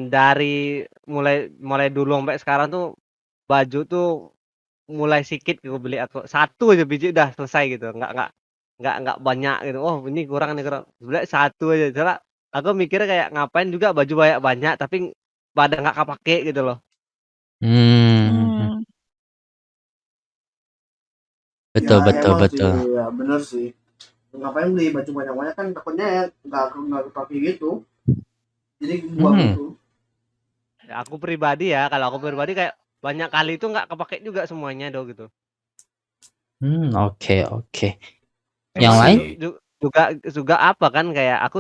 S3: dari mulai mulai dulu sampai sekarang tuh baju tuh mulai sikit aku beli aku, satu aja biji udah selesai gitu, nggak banyak gitu, "Oh ini kurang ini kurang," sebenarnya satu aja, soalnya aku mikirnya kayak ngapain juga baju banyak-banyak tapi pada nggak kepake gitu loh.
S5: Hmm,
S4: Hmm,
S2: Ya
S5: betul betul
S2: emang sih,
S5: betul.
S2: ya bener sih. Ngapain beli baju banyak-banyak kan takutnya ya nggak kepake gitu. Jadi buang
S5: Hmm,
S2: gitu.
S3: Ya aku pribadi ya, kalau aku pribadi kayak banyak kali itu nggak kepake juga semuanya do gitu.
S5: oke oke.
S1: I
S5: Yang
S3: Emang
S5: lain?
S1: see.
S3: juga juga apa kan kayak aku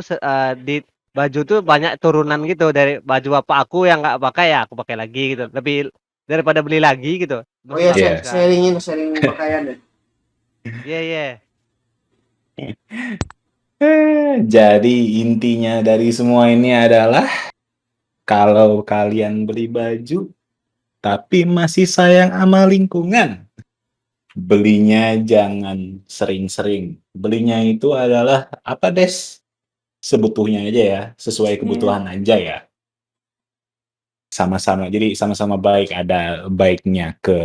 S3: di baju tuh banyak turunan gitu dari baju bapak aku yang nggak pakai ya aku pakai lagi gitu. Lebih daripada beli lagi gitu.
S2: Oh
S3: Masih
S2: ya,
S3: bagus
S1: Yes.
S3: kan.
S2: sharing pakaian ya.
S3: Iya iya.
S1: Jadi intinya dari semua ini adalah kalau kalian beli baju tapi masih sayang sama lingkungan, belinya jangan sering-sering. Belinya itu adalah apa, Des? Sebutuhnya aja ya, sesuai
S4: iya.
S1: kebutuhan aja ya. Sama-sama, jadi sama-sama baik. Ada baiknya ke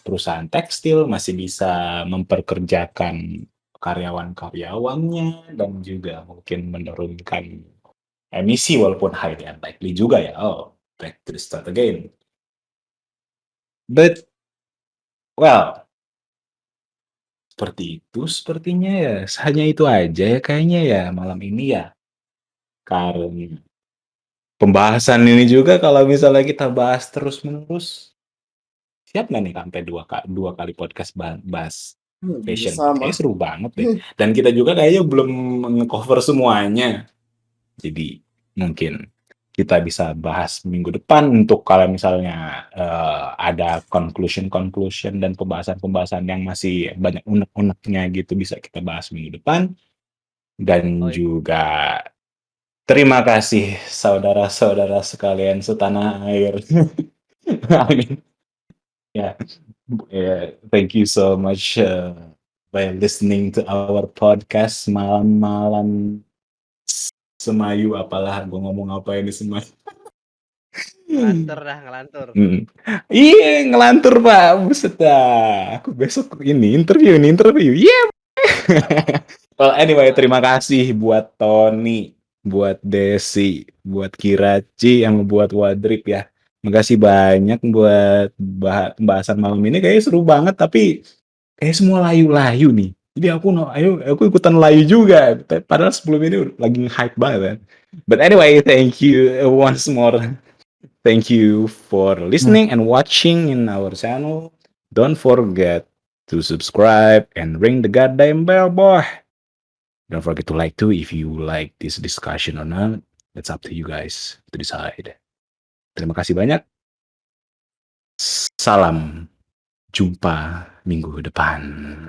S1: perusahaan tekstil, masih bisa memperkerjakan karyawan-karyawannya, dan juga mungkin menurunkan emisi walaupun highly unlikely juga ya. Oh, back to the start again. But, well, seperti itu sepertinya ya. Hanya itu aja ya kayaknya ya malam ini ya. Karena pembahasan ini juga kalau misalnya kita bahas terus-menerus, siap nggak nih sampai dua kali podcast bahas fashion?
S2: Bisa
S1: Kayaknya
S2: mah.
S1: seru banget deh. Dan kita juga kayaknya belum nge-cover semuanya. Jadi mungkin kita bisa bahas minggu depan untuk kalau misalnya ada conclusion dan pembahasan-pembahasan yang masih banyak unek-uneknya gitu bisa kita bahas minggu depan. Dan
S3: Oh,
S1: juga terima kasih saudara-saudara sekalian setanah air. Amin. Ya, thank you so much by listening to our podcast malam-malam Semayu. Apalah gue ngomong apa ini Semayu.
S3: ngelantur dah ngelantur.
S1: Hmm. Iya, ngelantur Pak. Buset dah. Aku besok ini interview. Iya. Well, anyway,
S3: Wah,
S1: terima kasih buat Tony, buat Desi, buat Kiraci, yang buat Wadrip ya. Makasih banyak buat pembahasan malam ini, kayaknya seru banget, tapi kayak semua layu-layu nih. Jadi aku ikutan layu juga. Padahal sebelum ini lagi hype banget kan. But anyway, thank you once more. Thank you for listening and watching in our channel. Don't forget to subscribe and ring the goddamn bell, boy. Don't forget to like too if you like this discussion or not. That's up to you guys to decide. Terima kasih banyak. Salam jumpa minggu depan.